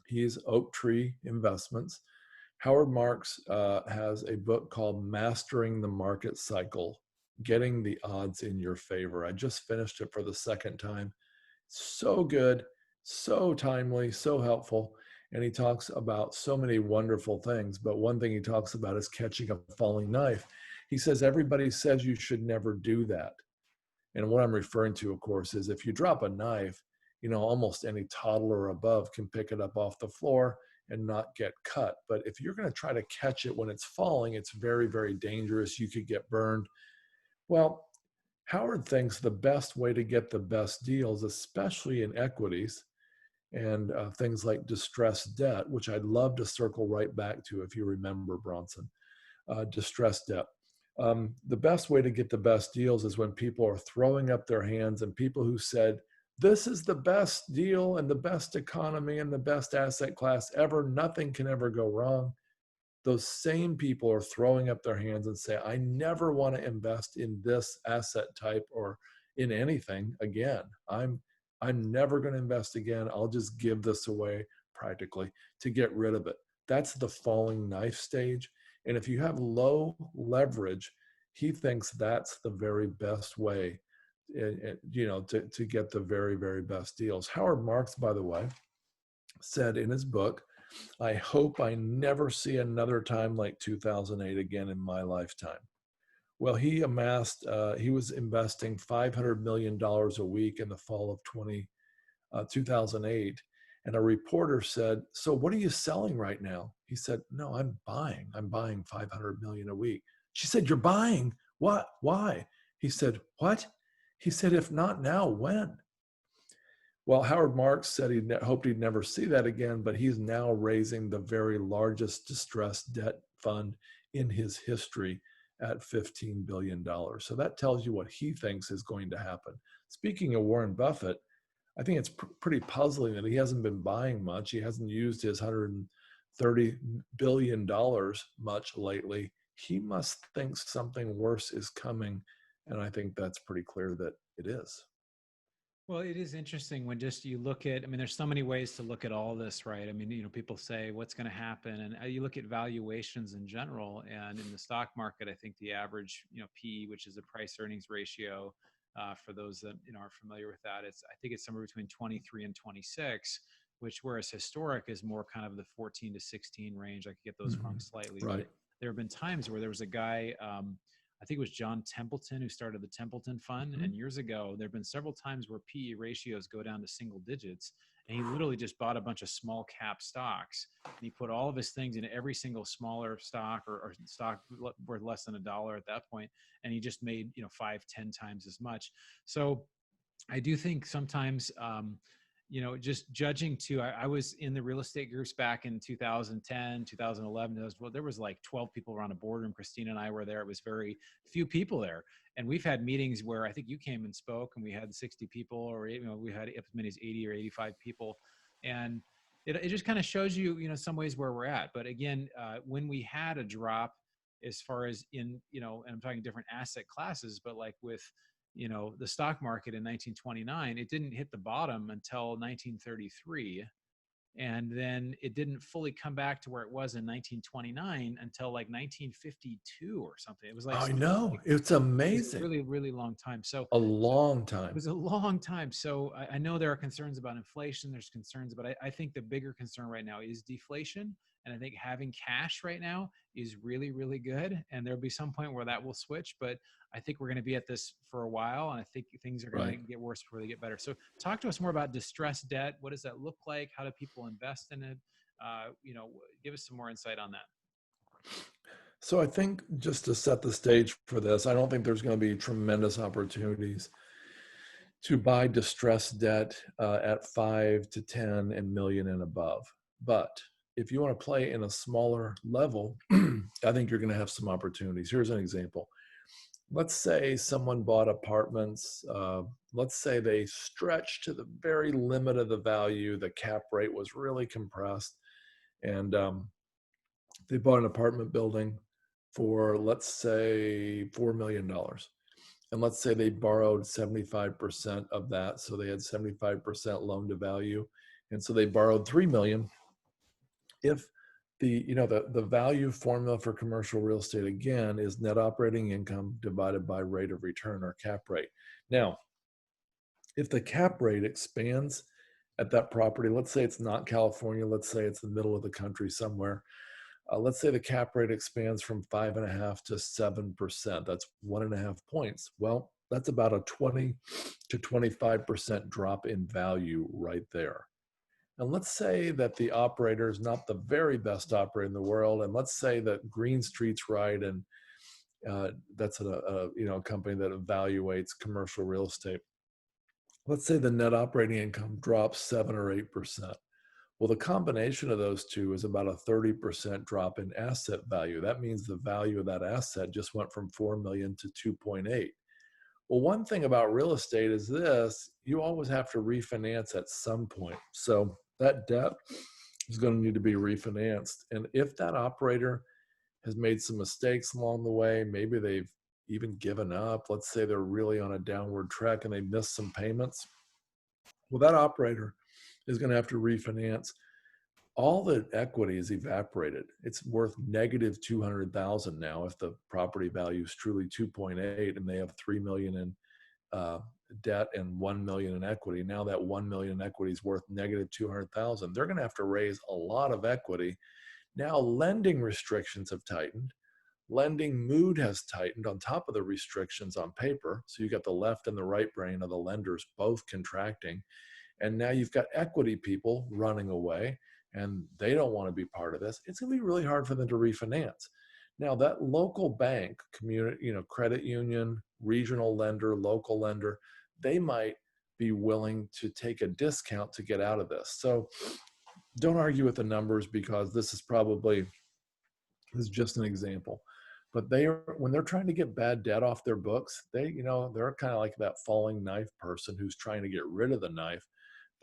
he's Oak Tree Investments. Howard Marks has a book called Mastering the Market Cycle, Getting the Odds in Your Favor. I just finished it for the second time. So good, so timely, so helpful. And he talks about so many wonderful things. But one thing he talks about is catching a falling knife. He says, everybody says you should never do that. And what I'm referring to, of course, is if you drop a knife, almost any toddler above can pick it up off the floor and not get cut. But if you're going to try to catch it when it's falling, it's very, very dangerous. You could get burned. Well, Howard thinks the best way to get the best deals, especially in equities and things like distressed debt, which I'd love to circle right back to if you remember, Bronson, distressed debt. The best way to get the best deals is when people are throwing up their hands and people who said, this is the best deal and the best economy and the best asset class ever. Nothing can ever go wrong. Those same people are throwing up their hands and say, I never want to invest in this asset type or in anything again. I'm never going to invest again. I'll just give this away practically to get rid of it. That's the falling knife stage. And if you have low leverage, he thinks that's the very best way, to get the very, very best deals. Howard Marks, by the way, said in his book, I hope I never see another time like 2008 again in my lifetime. Well, he was investing $500 million a week in the fall of 2008. And a reporter said, so what are you selling right now? He said, no, I'm buying 500 million a week. She said, you're buying? What? Why? He said, what? He said, if not now, when? Well, Howard Marks said he hoped he'd never see that again, but he's now raising the very largest distressed debt fund in his history at $15 billion. So that tells you what he thinks is going to happen. Speaking of Warren Buffett, I think it's pretty puzzling that he hasn't been buying much. He hasn't used his $130 billion much lately. He must think something worse is coming. And I think that's pretty clear that it is. Well, it is interesting when just you look at, I mean, there's so many ways to look at all this, right? I mean, people say what's going to happen, and you look at valuations in general, and in the stock market, I think the average, PE, which is a price earnings ratio, for those that, are familiar with that, I think it's somewhere between 23 and 26, which whereas historic is more kind of the 14 to 16 range. I could get those wrong slightly, Right. but there have been times where there was a guy, I think it was John Templeton who started the Templeton Fund. And years ago, there have been several times where PE ratios go down to single digits. And he literally just bought a bunch of small cap stocks. And he put all of his things in every single smaller stock or stock worth less than $1 at that point. And he just made, 5-10 times as much. So I do think sometimes, just judging too, I was in the real estate groups back in 2010, 2011. There was like 12 people around a boardroom. Christina and I were there. It was very few people there. And we've had meetings where I think you came and spoke and we had 60 people, or, we had as many as 80 or 85 people. And it just kind of shows you, some ways where we're at. But again, when we had a drop as far as in, and I'm talking different asset classes, but like with, the stock market in 1929, it didn't hit the bottom until 1933. And then it didn't fully come back to where it was in 1929 until like 1952 or something. It was like, I know. It's it was a amazing. really, really long time. So A long it time. was a long time. So I know there are concerns about inflation. There's concerns, but I think the bigger concern right now is deflation. And I think having cash right now is really, really good. And there'll be some point where that will switch. But I think we're going to be at this for a while, and I think things are going to Right. get worse before they get better. So talk to us more about distressed debt. What does that look like? How do people invest in it? Give us some more insight on that. So I think just to set the stage for this, I don't think there's going to be tremendous opportunities to buy distressed debt at 5 to 10 and million and above. But if you want to play in a smaller level, I think you're going to have some opportunities. Here's an example. Let's say someone bought apartments. Let's say they stretched to the very limit of the value. The cap rate was really compressed. And they bought an apartment building for, let's say, $4 million. And let's say they borrowed 75% of that. So they had 75% loan to value. And so they borrowed 3 million. If the value formula for commercial real estate again is net operating income divided by rate of return or cap rate. Now, if the cap rate expands at that property, let's say it's not California, let's say it's the middle of the country somewhere. Let's say the cap rate expands from 5.5 to 7%. That's 1.5 points. Well, that's about a 20 to 25% drop in value right there. And let's say that the operator is not the very best operator in the world, and let's say that Green Street's right, and that's a company that evaluates commercial real estate. Let's say the net operating income drops 7 or 8%. Well, the combination of those two is about a 30% drop in asset value. That means the value of that asset just went from 4 million to 2.8. Well, one thing about real estate is this: you always have to refinance at some point. So that debt is going to need to be refinanced. And if that operator has made some mistakes along the way, maybe they've even given up, let's say they're really on a downward track and they missed some payments, well, that operator is going to have to refinance. All the equity is evaporated. It's worth negative 200,000 now if the property value is truly 2.8 and they have 3 million in debt and 1 million in equity. Now that 1 million in equity is worth negative 200,000. They're going to have to raise a lot of equity. Now lending restrictions have tightened. Lending mood has tightened on top of the restrictions on paper. So you got the left and the right brain of the lenders both contracting. And now you've got equity people running away and they don't want to be part of this. It's going to be really hard for them to refinance. Now that local bank, community, credit union, regional lender, local lender, they might be willing to take a discount to get out of this. So don't argue with the numbers, because this is just an example. But when they're trying to get bad debt off their books, they're kind of like that falling knife person who's trying to get rid of the knife.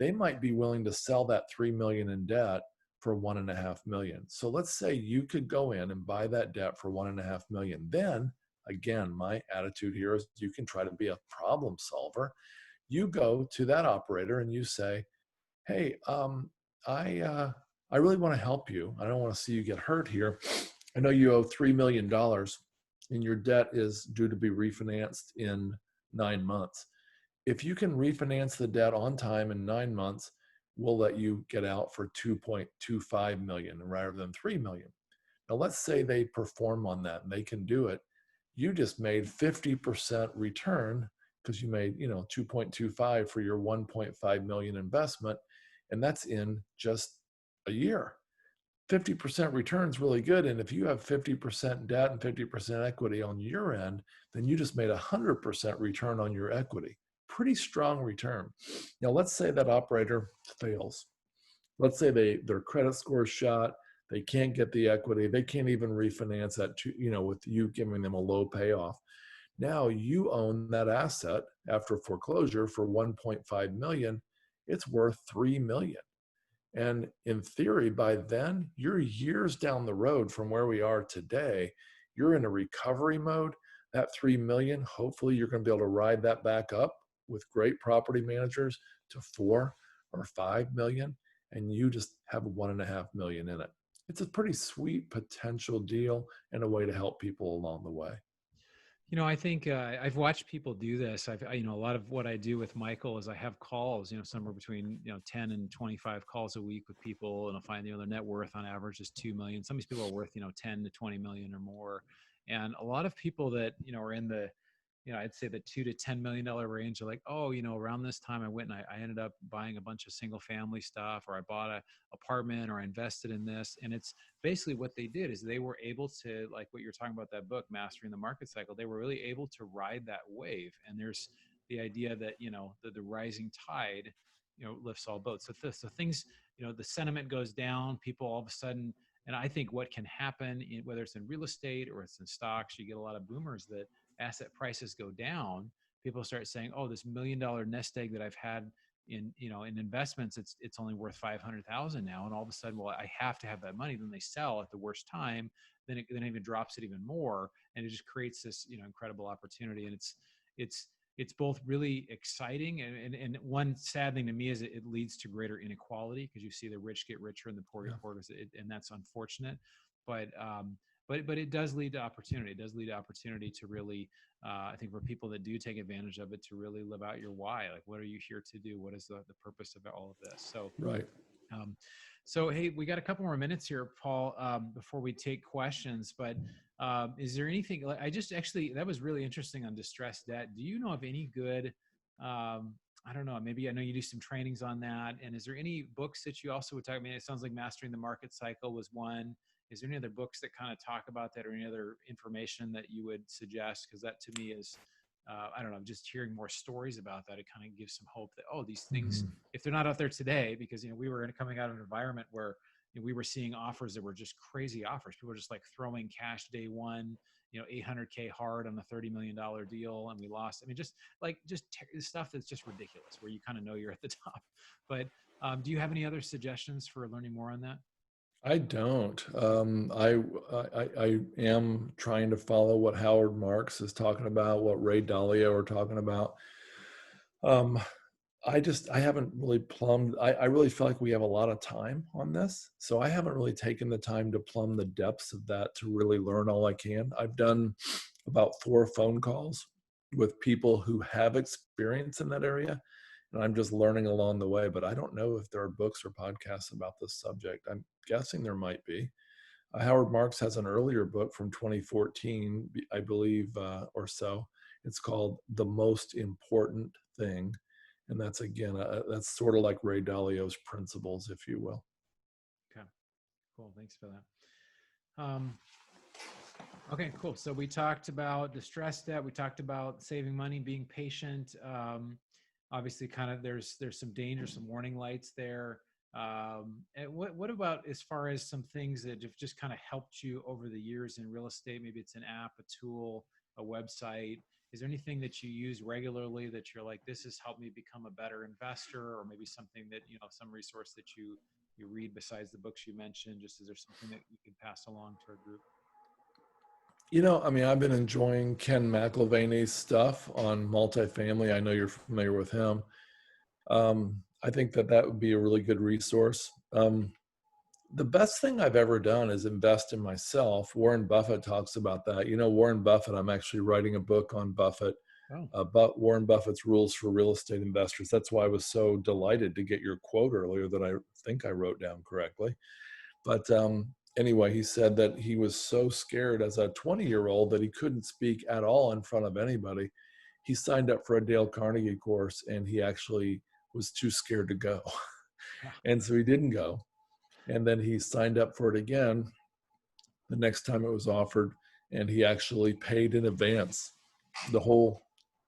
They might be willing to sell that 3 million in debt for 1.5 million. So let's say you could go in and buy that debt for 1.5 million. Then again, my attitude here is you can try to be a problem solver. You go to that operator and you say, hey, I really want to help you. I don't want to see you get hurt here. I know you owe $3 million and your debt is due to be refinanced in 9 months. If you can refinance the debt on time in 9 months, we'll let you get out for 2.25 million rather than 3 million. Now, let's say they perform on that and they can do it. You just made 50% return because you made, 2.25 for your 1.5 million investment. And that's in just a year. 50% return is really good. And if you have 50% debt and 50% equity on your end, then you just made 100% return on your equity. Pretty strong return. Now, let's say that operator fails. Let's say their credit score is shot. They can't get the equity. They can't even refinance that, with you giving them a low payoff. Now you own that asset after foreclosure for 1.5 million. It's worth 3 million. And in theory, by then, you're years down the road from where we are today. You're in a recovery mode. That 3 million, hopefully you're going to be able to ride that back up with great property managers to 4 or 5 million, and you just have 1.5 million in it. It's a pretty sweet potential deal and a way to help people along the way. I think I've watched people do this. A lot of what I do with Michael is I have calls, somewhere between, 10 and 25 calls a week with people, and I'll find, their net worth on average is 2 million. Some of these people are worth, 10 to 20 million or more. And a lot of people that, are in the I'd say the $2 to $10 million range are like, oh, around this time I went and I ended up buying a bunch of single family stuff, or I bought a apartment, or I invested in this. And it's basically what they did is they were able to, like what you're talking about, that book, Mastering the Market Cycle, they were really able to ride that wave. And there's the idea that, the rising tide, lifts all boats. So things, the sentiment goes down, people all of a sudden, and I think what can happen, whether it's in real estate or it's in stocks, you get a lot of boomers that asset prices go down. People start saying, "Oh, this $1 million nest egg that I've had in investments, it's only worth 500,000 now." And all of a sudden, well, I have to have that money. Then they sell at the worst time. Then it even drops it even more, and it just creates this incredible opportunity. And it's both really exciting, and one sad thing to me is it leads to greater inequality, because you see the rich get richer and the poor get poorer, and that's unfortunate. But but it does lead to opportunity. It does lead to opportunity to really, I think, for people that do take advantage of it, to really live out your why. Like, what are you here to do? What is the purpose of all of this? So Right. um, so, hey, we got a couple more minutes here, Paul, before we take questions. But is there anything, I just actually, that was really interesting on distressed debt. Do you know of any good, I don't know, maybe I know you do some trainings on that. And is there any books that you also would talk? I mean, it sounds like Mastering the Market Cycle was one. Is there any other books that kind of talk about that, or any other information that you would suggest? Because that to me is, I don't know, just hearing more stories about that, it kind of gives some hope that, oh, these things, Hmm. if they're not out there today, because we were coming out of an environment where we were seeing offers that were just crazy offers. People were just like throwing cash day one, 800K hard on the $30 million deal, and we lost. I mean, just stuff that's just ridiculous, where you kind of know you're at the top. But do you have any other suggestions for learning more on that? I don't. I am trying to follow what Howard Marks is talking about, what Ray Dalio are talking about. Um, I haven't really plumbed. I really feel like we have a lot of time on this, so I haven't really taken the time to plumb the depths of that to really learn all I can. I've done about 4 phone calls with people who have experience in that area, and I'm just learning along the way. But I don't know if there are books or podcasts about this subject. I'm guessing there might be. Howard Marks has an earlier book from 2014, I believe, or so. It's called The Most Important Thing. And that's, again, that's sort of like Ray Dalio's principles, if you will. Okay, cool. Thanks for that. Okay, cool. So we talked about distress debt. We talked about saving money, being patient. Obviously, kind of there's some danger, some warning lights there. And what about as far as some things that have just kind of helped you over the years in real estate? Maybe it's an app, a tool, a website. Is there anything that you use regularly that you're like, this has helped me become a better investor? Or maybe something that, some resource that you read besides the books you mentioned? Just is there something that you can pass along to our group? I mean, I've been enjoying Ken McElvaney's stuff on multifamily. I know you're familiar with him. I think that would be a really good resource. The best thing I've ever done is invest in myself. Warren Buffett talks about that. Warren Buffett, I'm actually writing a book on Buffett, Oh, about Warren Buffett's rules for real estate investors. That's why I was so delighted to get your quote earlier that I think I wrote down correctly. But anyway, he said that he was so scared as a 20-year-old that he couldn't speak at all in front of anybody. He signed up for a Dale Carnegie course, and he actually was too scared to go. yeah. And so he didn't go. And then he signed up for it again the next time it was offered, and he actually paid in advance the whole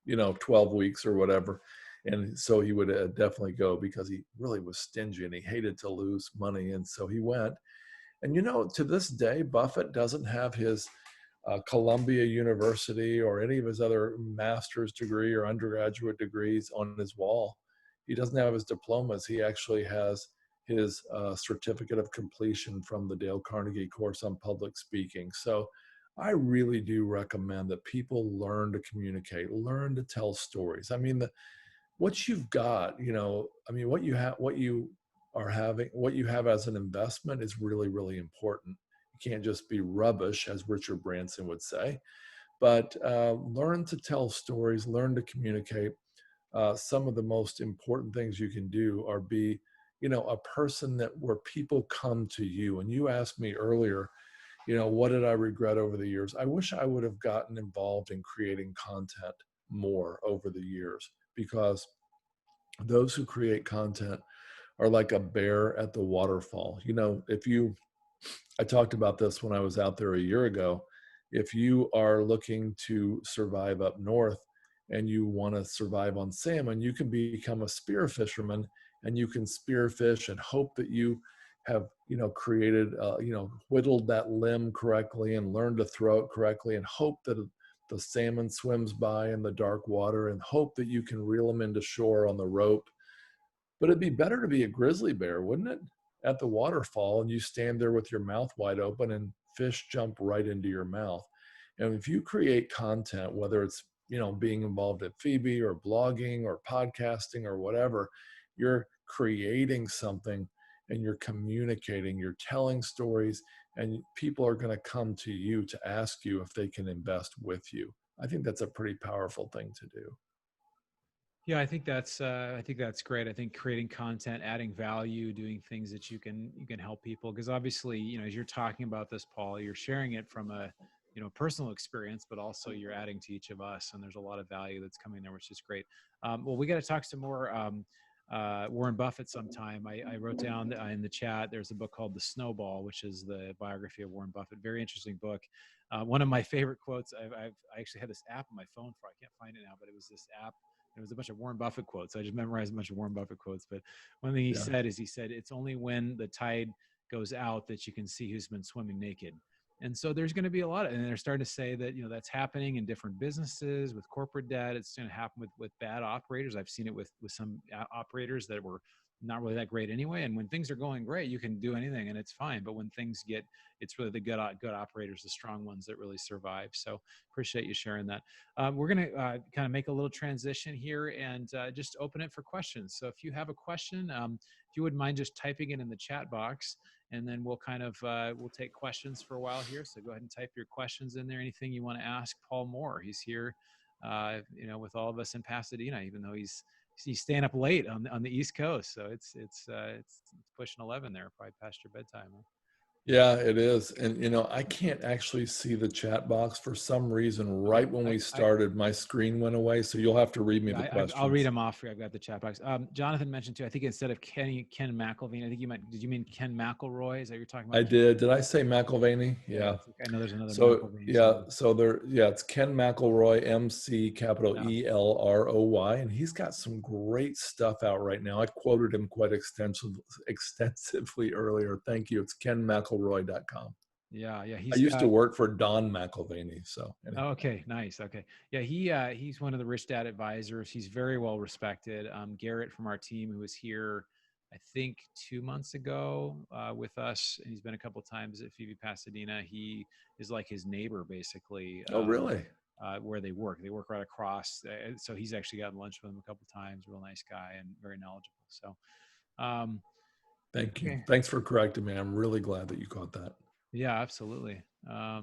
12 weeks or whatever. And so he would definitely go, because he really was stingy and he hated to lose money. And so he went. And to this day, Buffett doesn't have his Columbia University or any of his other master's degree or undergraduate degrees on his wall. He doesn't have his diplomas. He actually has his certificate of completion from the Dale Carnegie course on public speaking. So I really do recommend that people learn to communicate, learn to tell stories. I mean, what you've got, I mean, what you have, what you have as an investment is really, really important. You can't just be rubbish, as Richard Branson would say, but learn to tell stories, learn to communicate. Some of the most important things you can do are be, a person where people come to you. And you asked me earlier, What did I regret over the years? I wish I would have gotten involved in creating content more over the years, because those who create content are like a bear at the waterfall. If you I talked about this when I was out there a year ago. If you are looking to survive up north and you want to survive on salmon, you can become a spear fisherman, and you can spearfish and hope that you have, created, whittled that limb correctly and learned to throw it correctly, and hope that the salmon swims by in the dark water, and hope that you can reel them into shore on the rope. But it'd be better to be a grizzly bear, wouldn't it? At the waterfall, and you stand there with your mouth wide open and fish jump right into your mouth. And if you create content, whether it's, being involved at FIBI or blogging or podcasting or whatever, you're creating something and you're communicating, you're telling stories, and people are going to come to you to ask you if they can invest with you. I think that's a pretty powerful thing to do. Yeah, I think that's great. I think creating content, adding value, doing things that you can help people, because obviously, as you're talking about this, Paul, you're sharing it from a personal experience, but also you're adding to each of us, and there's a lot of value that's coming there, which is great. Well, we got to talk some more Warren Buffett sometime. I wrote down in the chat, there's a book called The Snowball, which is the biography of Warren Buffett. Very interesting book. One of my favorite quotes, I actually had this app on my phone for, I can't find it now, but it was this app. It was a bunch of Warren Buffett quotes. I just memorized a bunch of Warren Buffett quotes. But one thing he Yeah. said is, he said, it's only when the tide goes out that you can see who's been swimming naked. And so there's going to be a lot of, and they're starting to say that, that's happening in different businesses with corporate debt. It's going to happen with bad operators. I've seen it with some operators that were not really that great anyway. And when things are going great, you can do anything and it's fine. But when things get, it's really the good operators, the strong ones that really survive. So appreciate you sharing that. We're going to kind of make a little transition here and just open it for questions. So if you have a question, if you wouldn't mind just typing it in the chat box, and then we'll kind of we'll take questions for a while here. So go ahead and type your questions in there. Anything you want to ask Paul Moore. He's here, with all of us in Pasadena, even though he's staying up late on the East Coast. So it's pushing 11 there, probably past your bedtime. Huh? Yeah, it is. And I can't actually see the chat box for some reason. Okay, Right when we I started, my screen went away. So you'll have to read me yeah, the I'll read questions. them off for you. I've got the chat box. Jonathan mentioned too. I think instead of Ken McElveen, I think you meant. Did you mean Ken McElroy? Is that what you're talking I about? Ken? did. Did I say McElvaney? Yeah. Yeah. I know there's another So McElveen yeah, somewhere. it's Ken McElroy, MC capital Yeah. ELROY, and he's got some great stuff out right now. I quoted him quite extensively earlier. Thank you. It's kenmcelroy.com. Yeah. I He's used to got. work for Don McElvaney. So Oh, anyway. okay, nice. Okay, yeah, he's one of the Rich Dad advisors. He's very well respected. Garrett from our team, who was here, I think 2 months ago with us, and he's been a couple times at FIBI Pasadena. He is like his neighbor, basically, Oh, really? where they work. They work right across. So he's actually gotten lunch with him a couple times. Real nice guy and very knowledgeable. So, um, Thank you. okay. Thanks for correcting me. I'm really glad that you caught that. Yeah, absolutely.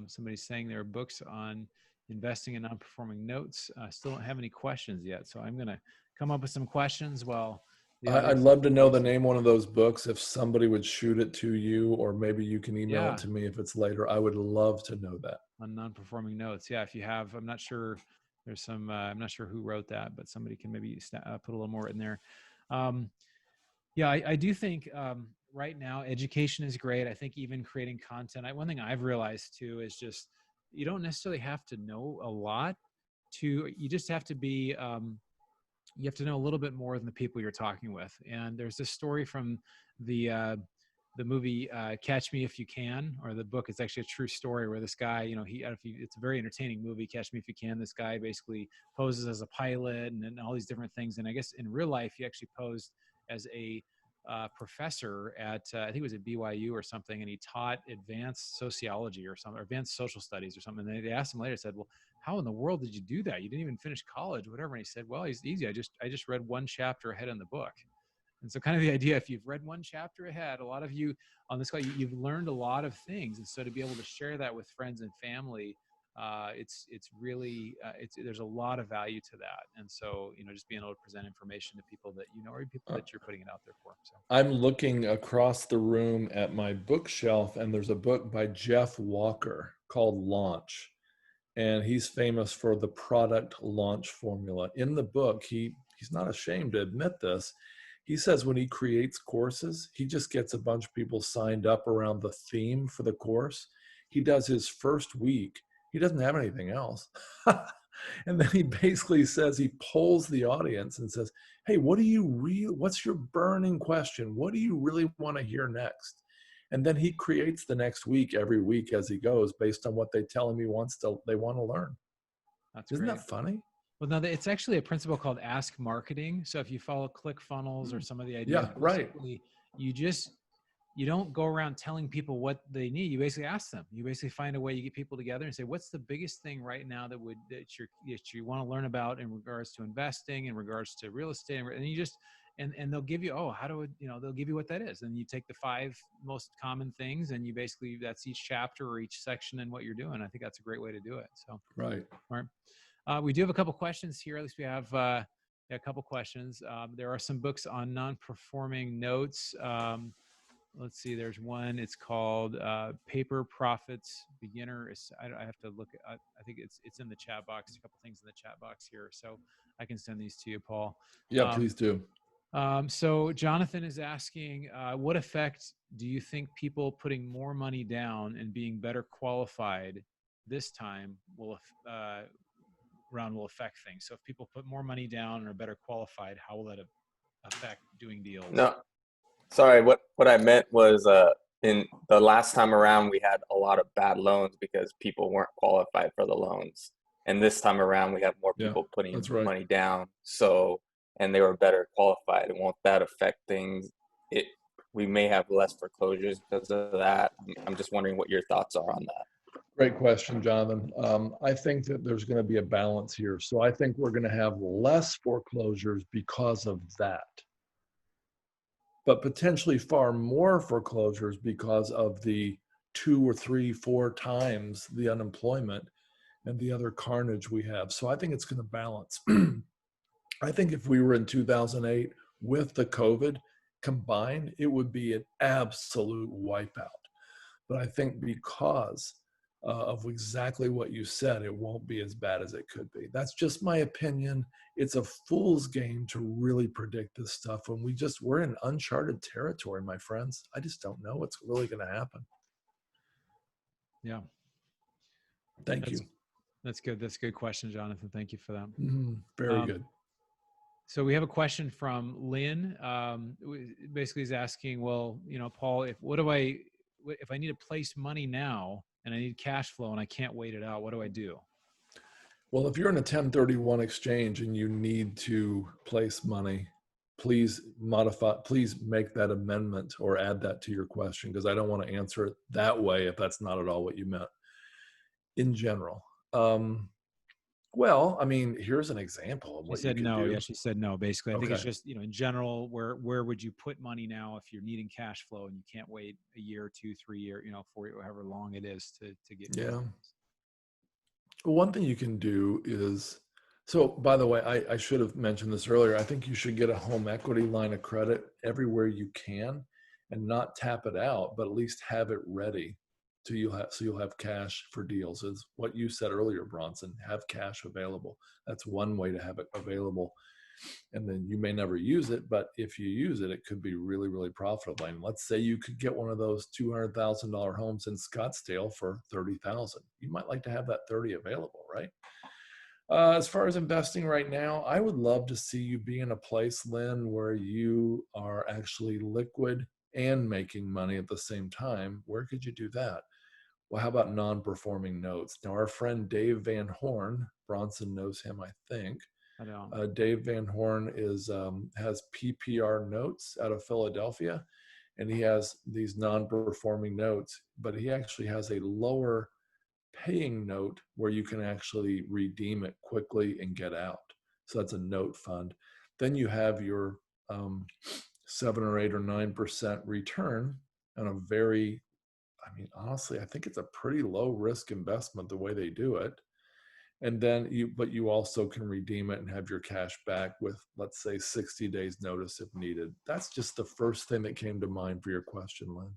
Somebody's saying there are books on investing in non-performing notes. Still don't have any questions yet, so I'm going to come up with some questions while the I'd audience love to know the types. name of one of those books. If somebody would shoot it to you, or maybe you can email it Yeah, to me if it's later. I would love to know that. on non-performing notes. Yeah, if you have, I'm not sure. There's some. I'm not sure who wrote that, but somebody can maybe put a little more in there. Um, Yeah, I do think right now education is great. I think even creating content. One thing I've realized too is just you don't necessarily have to know a lot you just have to be you have to know a little bit more than the people you're talking with. And there's this story from the uh, the movie Catch Me If You Can, or the book. It's actually a true story where this guy, it's a very entertaining movie. Catch Me If You Can. This guy basically poses as a pilot and all these different things. And I guess in real life, he actually posed as a professor at I think it was at BYU or something, and he taught advanced sociology or something, or advanced social studies or something. And they asked him later, said, "Well, how in the world did you do that? You didn't even finish college, whatever." And he said, "Well, it's easy. I just read one chapter ahead in the book." And so, kind of the idea, if you've read one chapter ahead, a lot of you on this call, you've learned a lot of things. And so, to be able to share that with friends and family, it's really there's a lot of value to that. And so, just being able to present information to people that or people Uh, that you're putting it out there for. So I'm looking across the room at my bookshelf, and there's a book by Jeff Walker called Launch. And he's famous for the product launch formula. In the book, he's not ashamed to admit this. He says when he creates courses, he just gets a bunch of people signed up around the theme for the course. He does his first week, he doesn't have anything else. And then he basically says, he polls the audience and says, hey, what's your burning question? What do you really want to hear next? And then he creates the next week every week as he goes based on what they tell him they want to learn. that's Isn't great. that funny? Well, no, it's actually a principle called ask marketing. So if you follow ClickFunnels or some of the ideas, Yeah, right. basically you don't go around telling people what they need. You basically ask them. You basically find a way. You get people together and say, "What's the biggest thing right now that you want to learn about in regards to investing, in regards to real estate?" And you just and they'll give you, how do it? They'll give you what that is, and you take the 5 most common things, and you basically that's each chapter or each section and what you're doing. I think that's a great way to do it. So, Right. all right. We do have a couple questions here. At least we have a couple questions. There are some books on non-performing notes. Let's see. There's one. It's called Paper Profits Beginner. I have to look. I think it's in the chat box. A couple things in the chat box here, so I can send these to you, Paul. Yeah, please do. So Jonathan is asking, what effect do you think people putting more money down and being better qualified this time will affect things? So if people put more money down and are better qualified, how will that affect doing deals? No, sorry. What I meant was, in the last time around, we had a lot of bad loans because people weren't qualified for the loans, and this time around, we have more Yeah, people putting that's right. money down. And they were better qualified. And won't that affect things? We may have less foreclosures because of that. I'm just wondering what your thoughts are on that. Great question, Jonathan. I think that there's going to be a balance here. So I think we're going to have less foreclosures because of that, but potentially far more foreclosures because of the 2 or 3, 4 times the unemployment and the other carnage we have. So I think it's going to balance. I think if we were in 2008 with the COVID combined, it would be an absolute wipeout. But I think because of exactly what you said, it won't be as bad as it could be. That's just my opinion. It's a fool's game to really predict this stuff when we're in uncharted territory, my friends. I just don't know what's really going to happen. Yeah. Thank you. That's good. That's a good question, Jonathan. Thank you for that. Very good. So we have a question from Lynn. Basically, he's asking, well, Paul, if I need to place money now and I need cash flow and I can't wait it out, what do I do? Well, if you're in a 1031 exchange and you need to place money, please make that amendment or add that to your question, because I don't want to answer it that way if that's not at all what you meant. In general. Well, I mean, here's an example of what you could do. Yeah, she said no. Basically, I think it's Okay. just, in general, where would you put money now if you're needing cash flow and you can't wait a year, 2, 3 year, 4 year, however long it is to get. Yeah. Well, one thing you can do is, so by the way, I should have mentioned this earlier. I think you should get a home equity line of credit everywhere you can and not tap it out, but at least have it ready so you'll have cash for deals. Is what you said earlier, Bronson. Have cash available. That's one way to have it available. And then you may never use it, but if you use it, it could be really, really profitable. And let's say you could get one of those $200,000 homes in Scottsdale for $30,000. You might like to have that 30 available, right? As far as investing right now, I would love to see you be in a place, Lynn, where you are actually liquid and making money at the same time. Where could you do that? Well, how about non-performing notes? Now, our friend Dave Van Horn, Bronson knows him, I think. I don't. Dave Van Horn has PPR notes out of Philadelphia, and he has these non-performing notes, but he actually has a lower paying note where you can actually redeem it quickly and get out. So that's a note fund. Then you have your 7 or 8 or 9% return on a very I mean, honestly, I think it's a pretty low risk investment the way they do it. And then but you also can redeem it and have your cash back with, let's say, 60 days notice if needed. That's just the first thing that came to mind for your question, Lynn.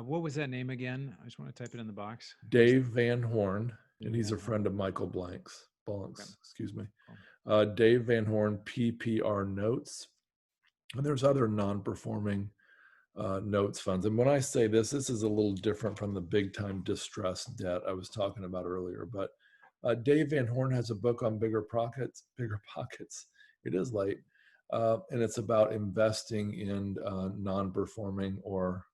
What was that name again? I just want to type it in the box. Dave Van Horn, and Dave he's Van a friend Horn. of Michael Okay. excuse me. Cool. Dave Van Horn, PPR Notes. And there's other non-performing notes funds. And when I say this is a little different from the big time distressed debt I was talking about earlier. But Dave Van Horn has a book on bigger pockets. It is late. And it's about investing in non-performing or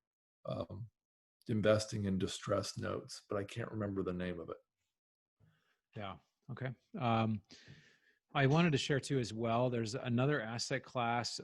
investing in distressed notes, but I can't remember the name of it. Yeah. Okay. I wanted to share too as well. There's another asset class,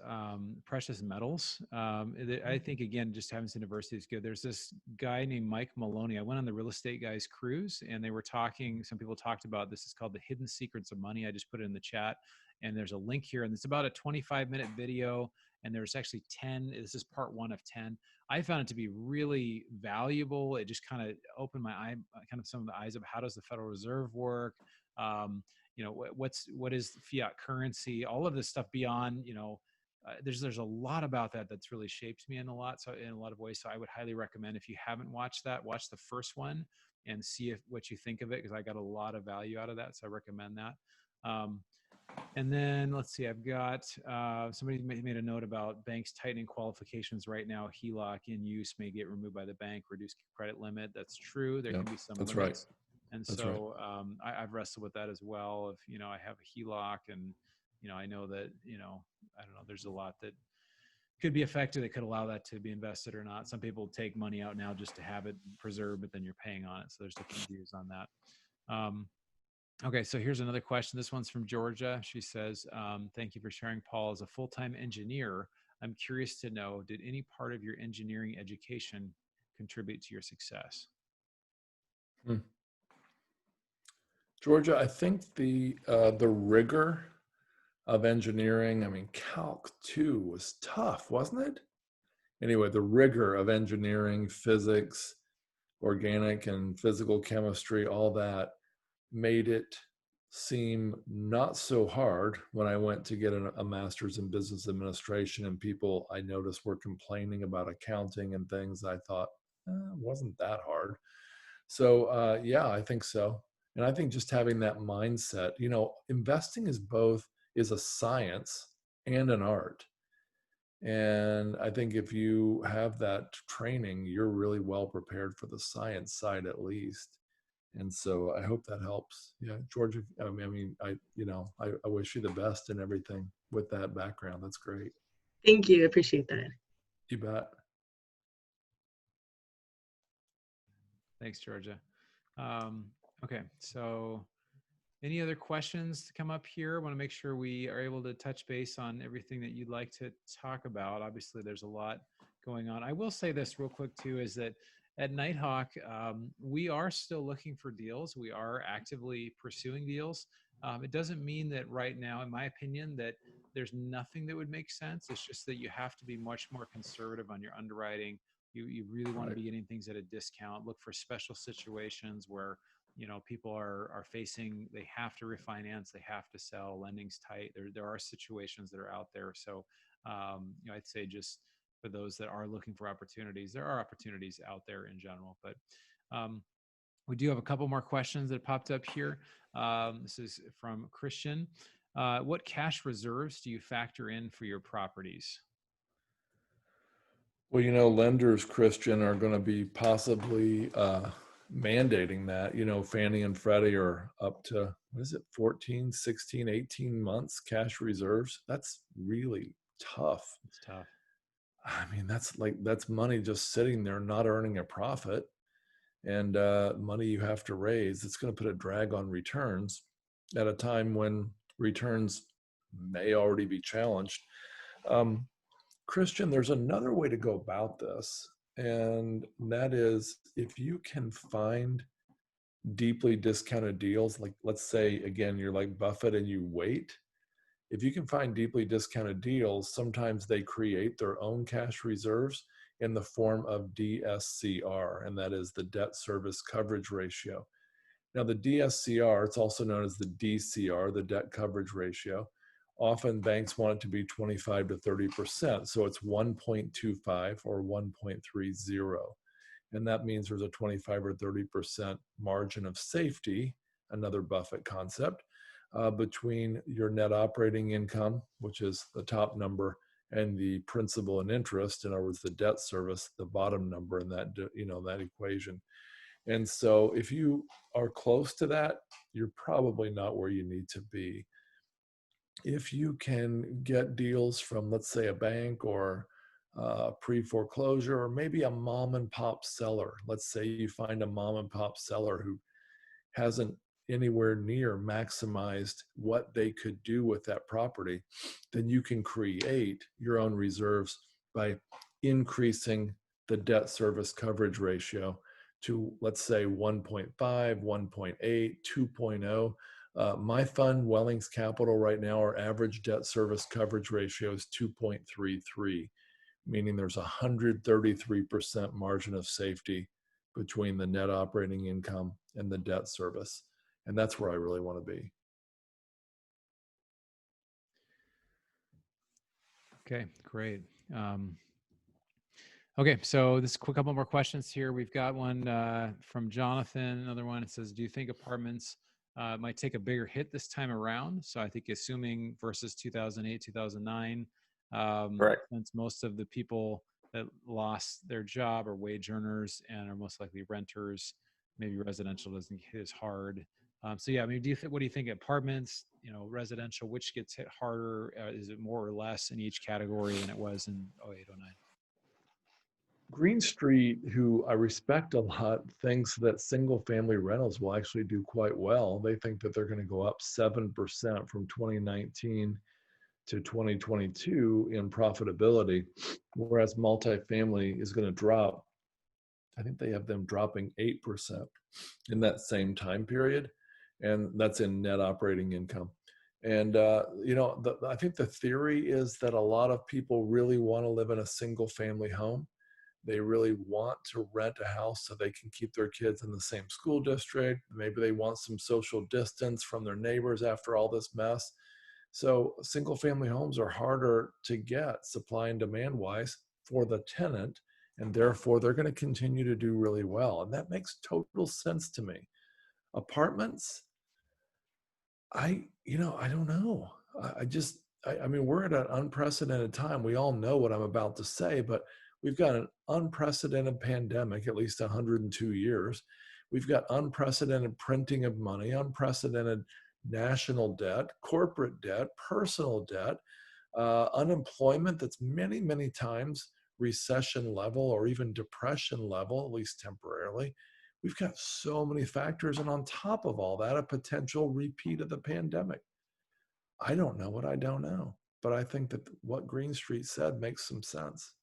precious metals. I think again, just having some diversity is good. There's this guy named Mike Maloney. I went on the Real Estate Guys cruise, and they were talking. Some people talked about this. Is called the Hidden Secrets of Money. I just put it in the chat, and there's a link here, and it's about a 25-minute video. And there's actually 10. This is part 1 of 10. I found it to be really valuable. It just kind of opened my eye, kind of some of the eyes of how does the Federal Reserve work. What is fiat currency, all of this stuff beyond, there's a lot about that that's really shaped me in a lot of ways. So I would highly recommend, if you haven't watched that, watch the first one and see what you think of it, because I got a lot of value out of that. So I recommend that. And then let's see, I've got somebody made a note about banks tightening qualifications right now. HELOC in use may get removed by the bank, reduced credit limit. That's true. There can be some that's limits. right. And That's so I've wrestled with that as well. If, I have a HELOC and, I know that, I don't know, there's a lot that could be affected that could allow that to be invested or not. Some people take money out now just to have it preserved, but then you're paying on it. So there's different views on that. Okay, so here's another question. This one's from Georgia. She says, thank you for sharing, Paul. As a full-time engineer, I'm curious to know, did any part of your engineering education contribute to your success? Georgia, I think the rigor of engineering, I mean, Calc 2 was tough, wasn't it? Anyway, the rigor of engineering, physics, organic and physical chemistry, all that made it seem not so hard when I went to get a master's in business administration, and people I noticed were complaining about accounting and things. I thought, it wasn't that hard. So yeah, I think so. And I think just having that mindset, investing is a science and an art. And I think if you have that training, you're really well prepared for the science side, at least. And so I hope that helps. Yeah, Georgia, I wish you the best in everything with that background. That's great. Thank you. I appreciate that. You bet. Thanks, Georgia. Okay, so any other questions to come up here? I want to make sure we are able to touch base on everything that you'd like to talk about. Obviously, there's a lot going on. I will say this real quick too, is that at Nighthawk, we are still looking for deals. We are actively pursuing deals. It doesn't mean that right now, in my opinion, that there's nothing that would make sense. It's just that you have to be much more conservative on your underwriting. You really want to be getting things at a discount. Look for special situations where people are facing, they have to refinance, they have to sell, lending's tight. There are situations that are out there. So I'd say just for those that are looking for opportunities, there are opportunities out there in general. But we do have a couple more questions that popped up here. This is from Christian. What cash reserves do you factor in for your properties? Well, lenders, Christian, are going to be possibly mandating that. Fannie and Freddie are up to, 14, 16, 18 months cash reserves. That's really tough. It's tough. I mean, that's money just sitting there, not earning a profit, and money you have to raise. It's going to put a drag on returns at a time when returns may already be challenged. Christian, there's another way to go about this, and that is if you can find deeply discounted deals, like let's say, again, you're like Buffett and you wait. If you can find deeply discounted deals, sometimes they create their own cash reserves, in the form of DSCR, and that is the debt service coverage ratio. Now, the DSCR, it's also known as the DCR, the debt coverage ratio. Often banks want it to be 25 to 30%, so it's 1.25 or 1.30. And that means there's a 25 or 30% margin of safety, another Buffett concept, between your net operating income, which is the top number, and the principal and interest, in other words, the debt service, the bottom number in that, that equation. And so if you are close to that, you're probably not where you need to be. If you can get deals from, let's say, a bank or pre-foreclosure, or maybe a mom and pop seller. Let's say you find a mom and pop seller who hasn't anywhere near maximized what they could do with that property, then you can create your own reserves by increasing the debt service coverage ratio to, let's say, 1.5, 1.8, 2.0. My fund, Wellings Capital, right now, our average debt service coverage ratio is 2.33, meaning there's 133% margin of safety between the net operating income and the debt service. And that's where I really want to be. Okay, great. Okay, so this quick couple more questions here. We've got one from Jonathan, another one. It says, do you think apartments might take a bigger hit this time around? So I think assuming versus 2008, 2009, Correct. since most of the people that lost their job are wage earners and are most likely renters, maybe residential doesn't hit as hard. So yeah, I mean, what do you think? Apartments, residential, which gets hit harder? Is it more or less in each category than it was in 08, 09? Green Street, who I respect a lot, thinks that single family rentals will actually do quite well. They think that they're going to go up 7% from 2019 to 2022 in profitability, whereas multifamily is going to drop. I think they have them dropping 8% in that same time period, and that's in net operating income. And I think the theory is that a lot of people really want to live in a single family home. They really want to rent a house so they can keep their kids in the same school district. Maybe they want some social distance from their neighbors after all this mess. So single family homes are harder to get supply and demand wise for the tenant, and therefore they're going to continue to do really well. And that makes total sense to me. Apartments, I don't know. I mean, we're at an unprecedented time. We all know what I'm about to say, but we've got an unprecedented pandemic, at least 102 years. We've got unprecedented printing of money, unprecedented national debt, corporate debt, personal debt, unemployment that's many, many times recession level or even depression level, at least temporarily. We've got so many factors. And on top of all that, a potential repeat of the pandemic. I don't know what I don't know, but I think that what Green Street said makes some sense.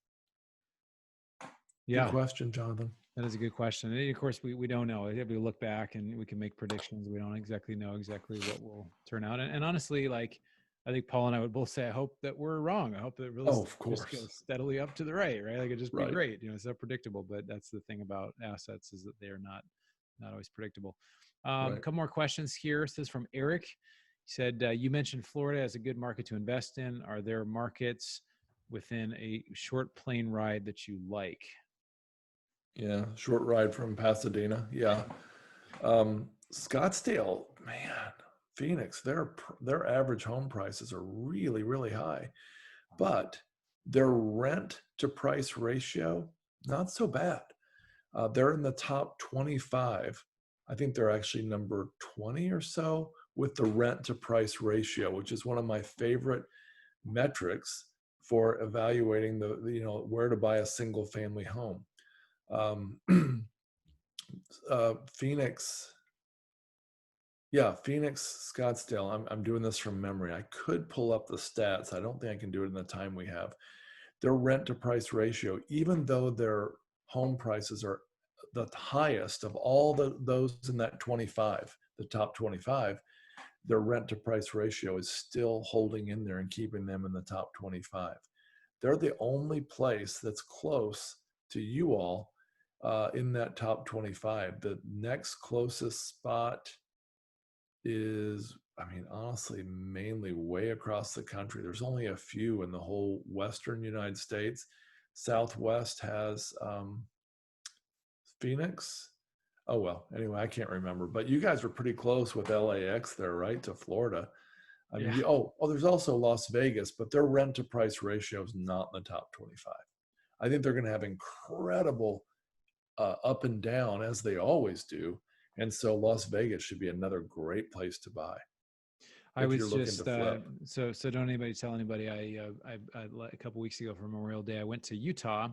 Yeah. Good question, Jonathan. That is a good question. And of course, we don't know. If we look back and we can make predictions, we don't exactly know what will turn out. And honestly, like, I think Paul and I would both say, I hope that we're wrong. I hope that it really of course. just goes steadily up to the right? Like, it'd just be Right. great. It's not predictable, but that's the thing about assets, is that they are not always predictable. A couple more questions here. This is from Eric. He said, you mentioned Florida as a good market to invest in. Are there markets within a short plane ride that you like? Yeah, short ride from Pasadena. Yeah. Scottsdale, man, Phoenix, their average home prices are really, really high, but their rent to price ratio, not so bad. They're in the top 25. I think they're actually number 20 or so with the rent to price ratio, which is one of my favorite metrics for evaluating where to buy a single family home. Phoenix, Scottsdale. I'm doing this from memory. I could pull up the stats. I don't think I can do it in the time we have. Their rent to price ratio, even though their home prices are the highest of all those in that 25, the top 25, their rent to price ratio is still holding in there and keeping them in the top 25. They're the only place that's close to you all in that top 25. The next closest spot is, I mean, honestly, mainly way across the country. There's only a few in the whole Western United States. Southwest has Phoenix. Oh, well, anyway, I can't remember, but you guys were pretty close with LAX there, right? To Florida. I mean, Yeah. there's also Las Vegas, but their rent to price ratio is not in the top 25. I think they're going to have incredible up and down as they always do. And so Las Vegas should be another great place to buy I if you're was looking to just flip. so don't anybody tell anybody. A couple weeks ago for Memorial Day, I went to Utah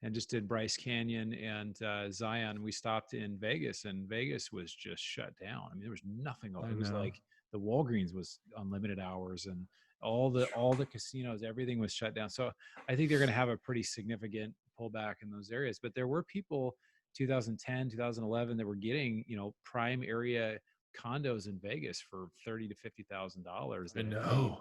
and just did Bryce Canyon and Zion. We stopped in Vegas, and Vegas was just shut down. I mean, there was nothing. I It was know. like the Walgreens was unlimited hours, and all the casinos, everything was shut down. So I think they're going to have a pretty significant pullback in those areas. But there were people 2010, 2011 that were getting prime area condos in Vegas for $30,000 to $50,000 I that had made know.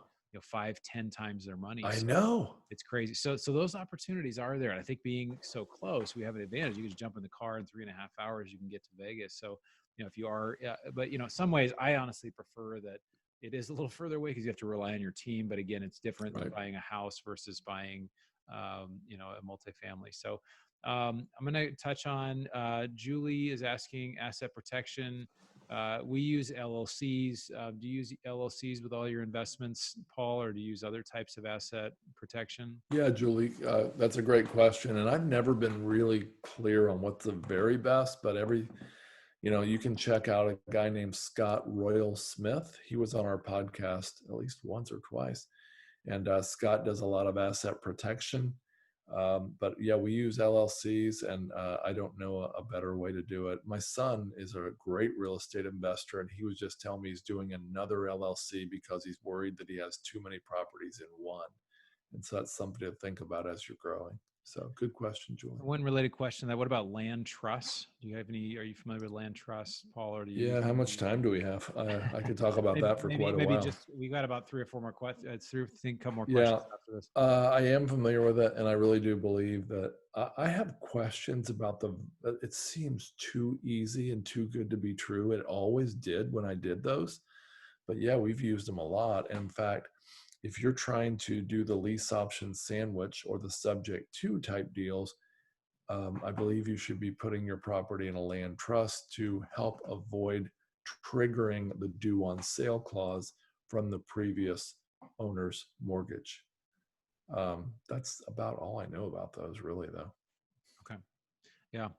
5-10 times their money. I So know. it's crazy. So those opportunities are there. And I think being so close, we have an advantage. You can just jump in the car in 3.5 hours, you can get to Vegas. So if you are, but in some ways, I honestly prefer that it is a little further away because you have to rely on your team. But again, it's different than buying a house versus buying, a multifamily. So I'm going to touch on. Julie is asking asset protection. We use LLCs. Do you use LLCs with all your investments, Paul, or do you use other types of asset protection? Yeah, Julie, that's a great question. And I've never been really clear on what's the very best, but you can check out a guy named Scott Royal Smith. He was on our podcast at least once or twice. And Scott does a lot of asset protection. But yeah, we use LLCs, and I don't know a better way to do it. My son is a great real estate investor, and he was just telling me he's doing another LLC because he's worried that he has too many properties in one. And so that's something to think about as you're growing. So good question, Julie. One related question: that what about land trusts? Do you have any? Are you familiar with land trusts, Paul, or do you? Yeah, how much time do we have? I could talk about that for quite a maybe while. just we got about 3 or 4 more questions. A couple more Yeah, questions after this. I am familiar with it, and I really do believe that I have questions about it seems too easy and too good to be true. It always did when I did those. But yeah, we've used them a lot. And in fact, if you're trying to do the lease option sandwich or the subject to type deals, I believe you should be putting your property in a land trust to help avoid triggering the due on sale clause from the previous owner's mortgage. That's about all I know about those, really, though. Okay. Yeah.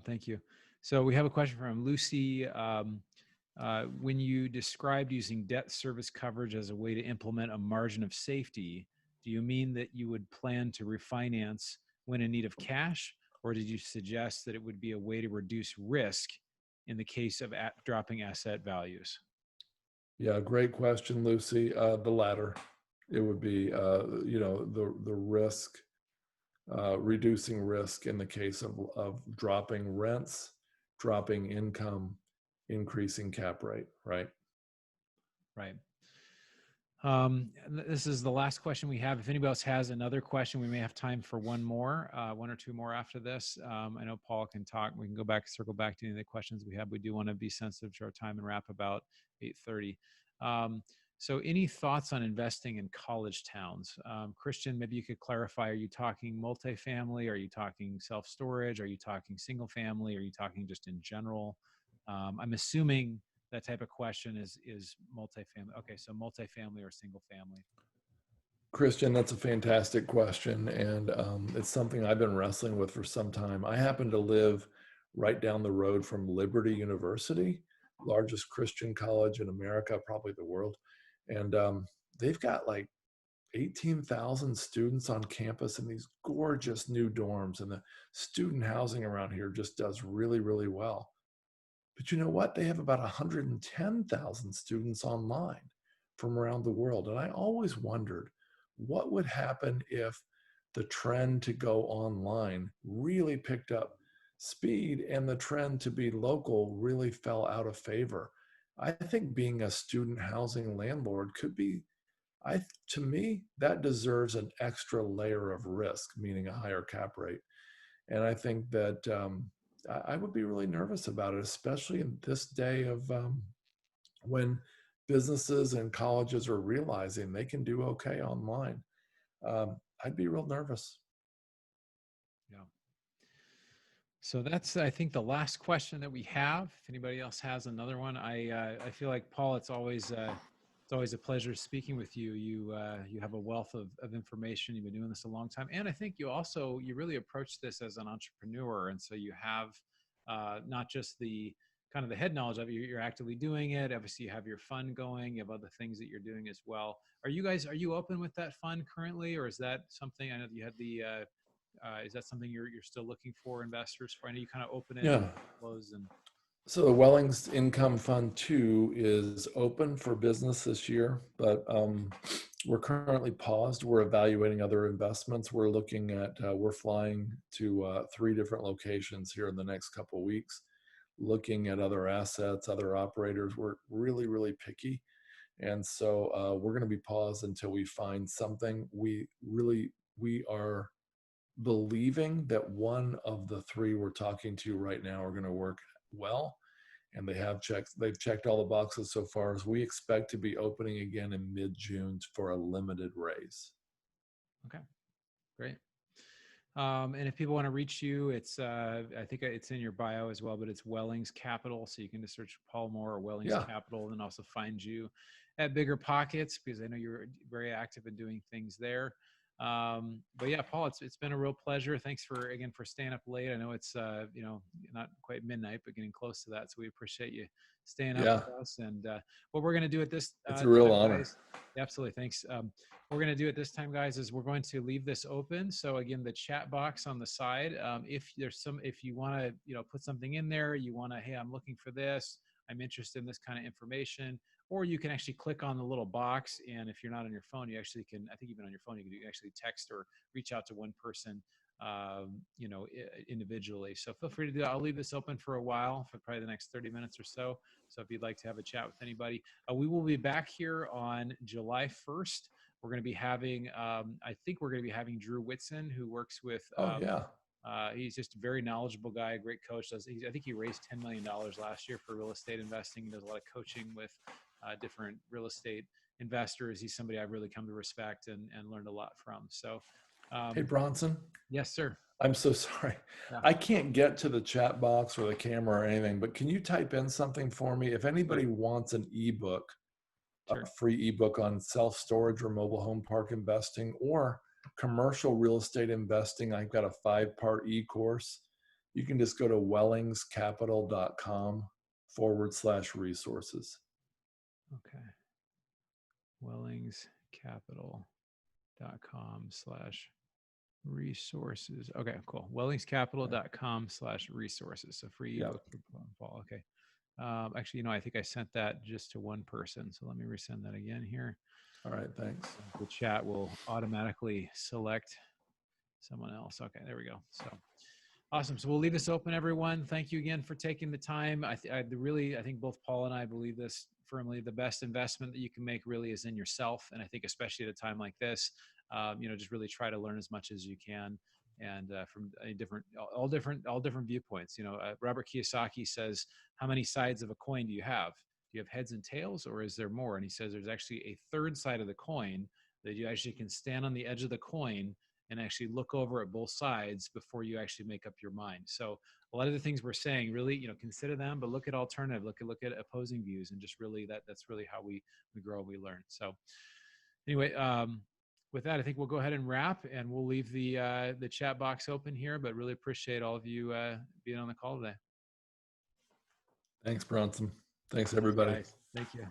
Thank you. So we have a question from Lucy. When you described using debt service coverage as a way to implement a margin of safety, do you mean that you would plan to refinance when in need of cash, or did you suggest that it would be a way to reduce risk in the case of dropping asset values? Yeah, great question, Lucy. The latter. It would be, the risk, reducing risk in the case of dropping rents, dropping income, increasing cap rate, right? Right. This is the last question we have. If anybody else has another question, we may have time for one or two more after this. I know Paul can talk. We can circle back to any of the questions we have. We do want to be sensitive to our time and wrap about 8:30. So any thoughts on investing in college towns? Christian, maybe you could clarify, are you talking multifamily? Are you talking self-storage? Are you talking single family? Are you talking just in general? I'm assuming that type of question is multifamily. Okay, so multifamily or single family? Christian, that's a fantastic question. And it's something I've been wrestling with for some time. I happen to live right down the road from Liberty University, largest Christian college in America, probably the world. And they've got like 18,000 students on campus in these gorgeous new dorms. And the student housing around here just does really, really well. But you know what? They have about 110,000 students online from around the world. And I always wondered what would happen if the trend to go online really picked up speed and the trend to be local really fell out of favor. I think being a student housing landlord could be, to me, that deserves an extra layer of risk, meaning a higher cap rate. And I think that I would be really nervous about it, especially in this day of when businesses and colleges are realizing they can do okay online. I'd be real nervous. Yeah. So that's, I think, the last question that we have. If anybody else has another one, I feel like, Paul, it's always a pleasure speaking with you. You have a wealth of information. You've been doing this a long time, and I think you really approach this as an entrepreneur, and so you have not just the kind of the head knowledge of it. You're actively doing it. Obviously, you have your fund going. You have other things that you're doing as well. Are you open with that fund currently, or is that something? I know that you had the is that something you're still looking for investors for? I know you kind of open it and Yeah. close and. So the Wellings Income Fund 2 is open for business this year, but we're currently paused. We're evaluating other investments. We're looking at, we're flying to 3 different locations here in the next couple of weeks, looking at other assets, other operators. We're really, really picky. And so we're going to be paused until we find something. We are believing that one of the 3 we're talking to right now are going to work well, and they've checked all the boxes so far. As we expect to be opening again in mid-June for a limited raise. Okay, great. And if people want to reach you, it's I think it's in your bio as well, but it's Wellings Capital. So you can just search Paul Moore or Wellings Capital, and also find you at Bigger Pockets, because I know you're very active in doing things there. But yeah, Paul, it's been a real pleasure. Thanks for staying up late. I know it's not quite midnight, but getting close to that. So we appreciate you staying up with us. And what we're going to do at this it's a real time, honor. guys, absolutely, thanks. What we're going to do at this time, guys, is we're going to leave this open. So again, the chat box on the side, if you want to put something in there, hey, I'm looking for this, I'm interested in this kind of information. Or you can actually click on the little box, and if you're not on your phone, you actually can. I think even on your phone, you can actually text or reach out to one person, individually. So feel free to do that. I'll leave this open for a while, for probably the next 30 minutes or so. So if you'd like to have a chat with anybody, we will be back here on July 1st. We're going to be having, I think we're going to be having Drew Whitson, who works with. He's just a very knowledgeable guy, a great coach. I think he raised $10 million last year for real estate investing. He does a lot of coaching with different real estate investors. He's somebody I've really come to respect and learned a lot from. So, Hey, Bronson. Yes, sir. I'm so sorry. Yeah. I can't get to the chat box or the camera or anything, but can you type in something for me? If anybody wants an ebook, a free ebook on self-storage or mobile home park investing or commercial real estate investing, I've got a 5-part e-course. You can just go to wellingscapital.com/resources. Okay. wellingscapital.com/resources. Okay, cool. wellingscapital.com/resources. So free ebook for Paul. Okay. Actually, I think I sent that just to one person. So let me resend that again here. All right, thanks. The chat will automatically select someone else. Okay, there we go. So awesome. So we'll leave this open, everyone. Thank you again for taking the time. I think both Paul and I believe this firmly. The best investment that you can make really is in yourself. And I think especially at a time like this, just really try to learn as much as you can. And from all different viewpoints. Robert Kiyosaki says, how many sides of a coin do you have? Do you have heads and tails, or is there more? And he says there's actually a third side of the coin that you actually can stand on the edge of the coin and actually look over at both sides before you actually make up your mind. So a lot of the things we're saying, really, consider them, but look at alternative, look at opposing views, and just really that's really how we grow, we learn. So anyway, with that, I think we'll go ahead and wrap, and we'll leave the chat box open here, but really appreciate all of you being on the call today. Thanks, Bronson. Thanks, everybody. Thanks, guys. Thank you.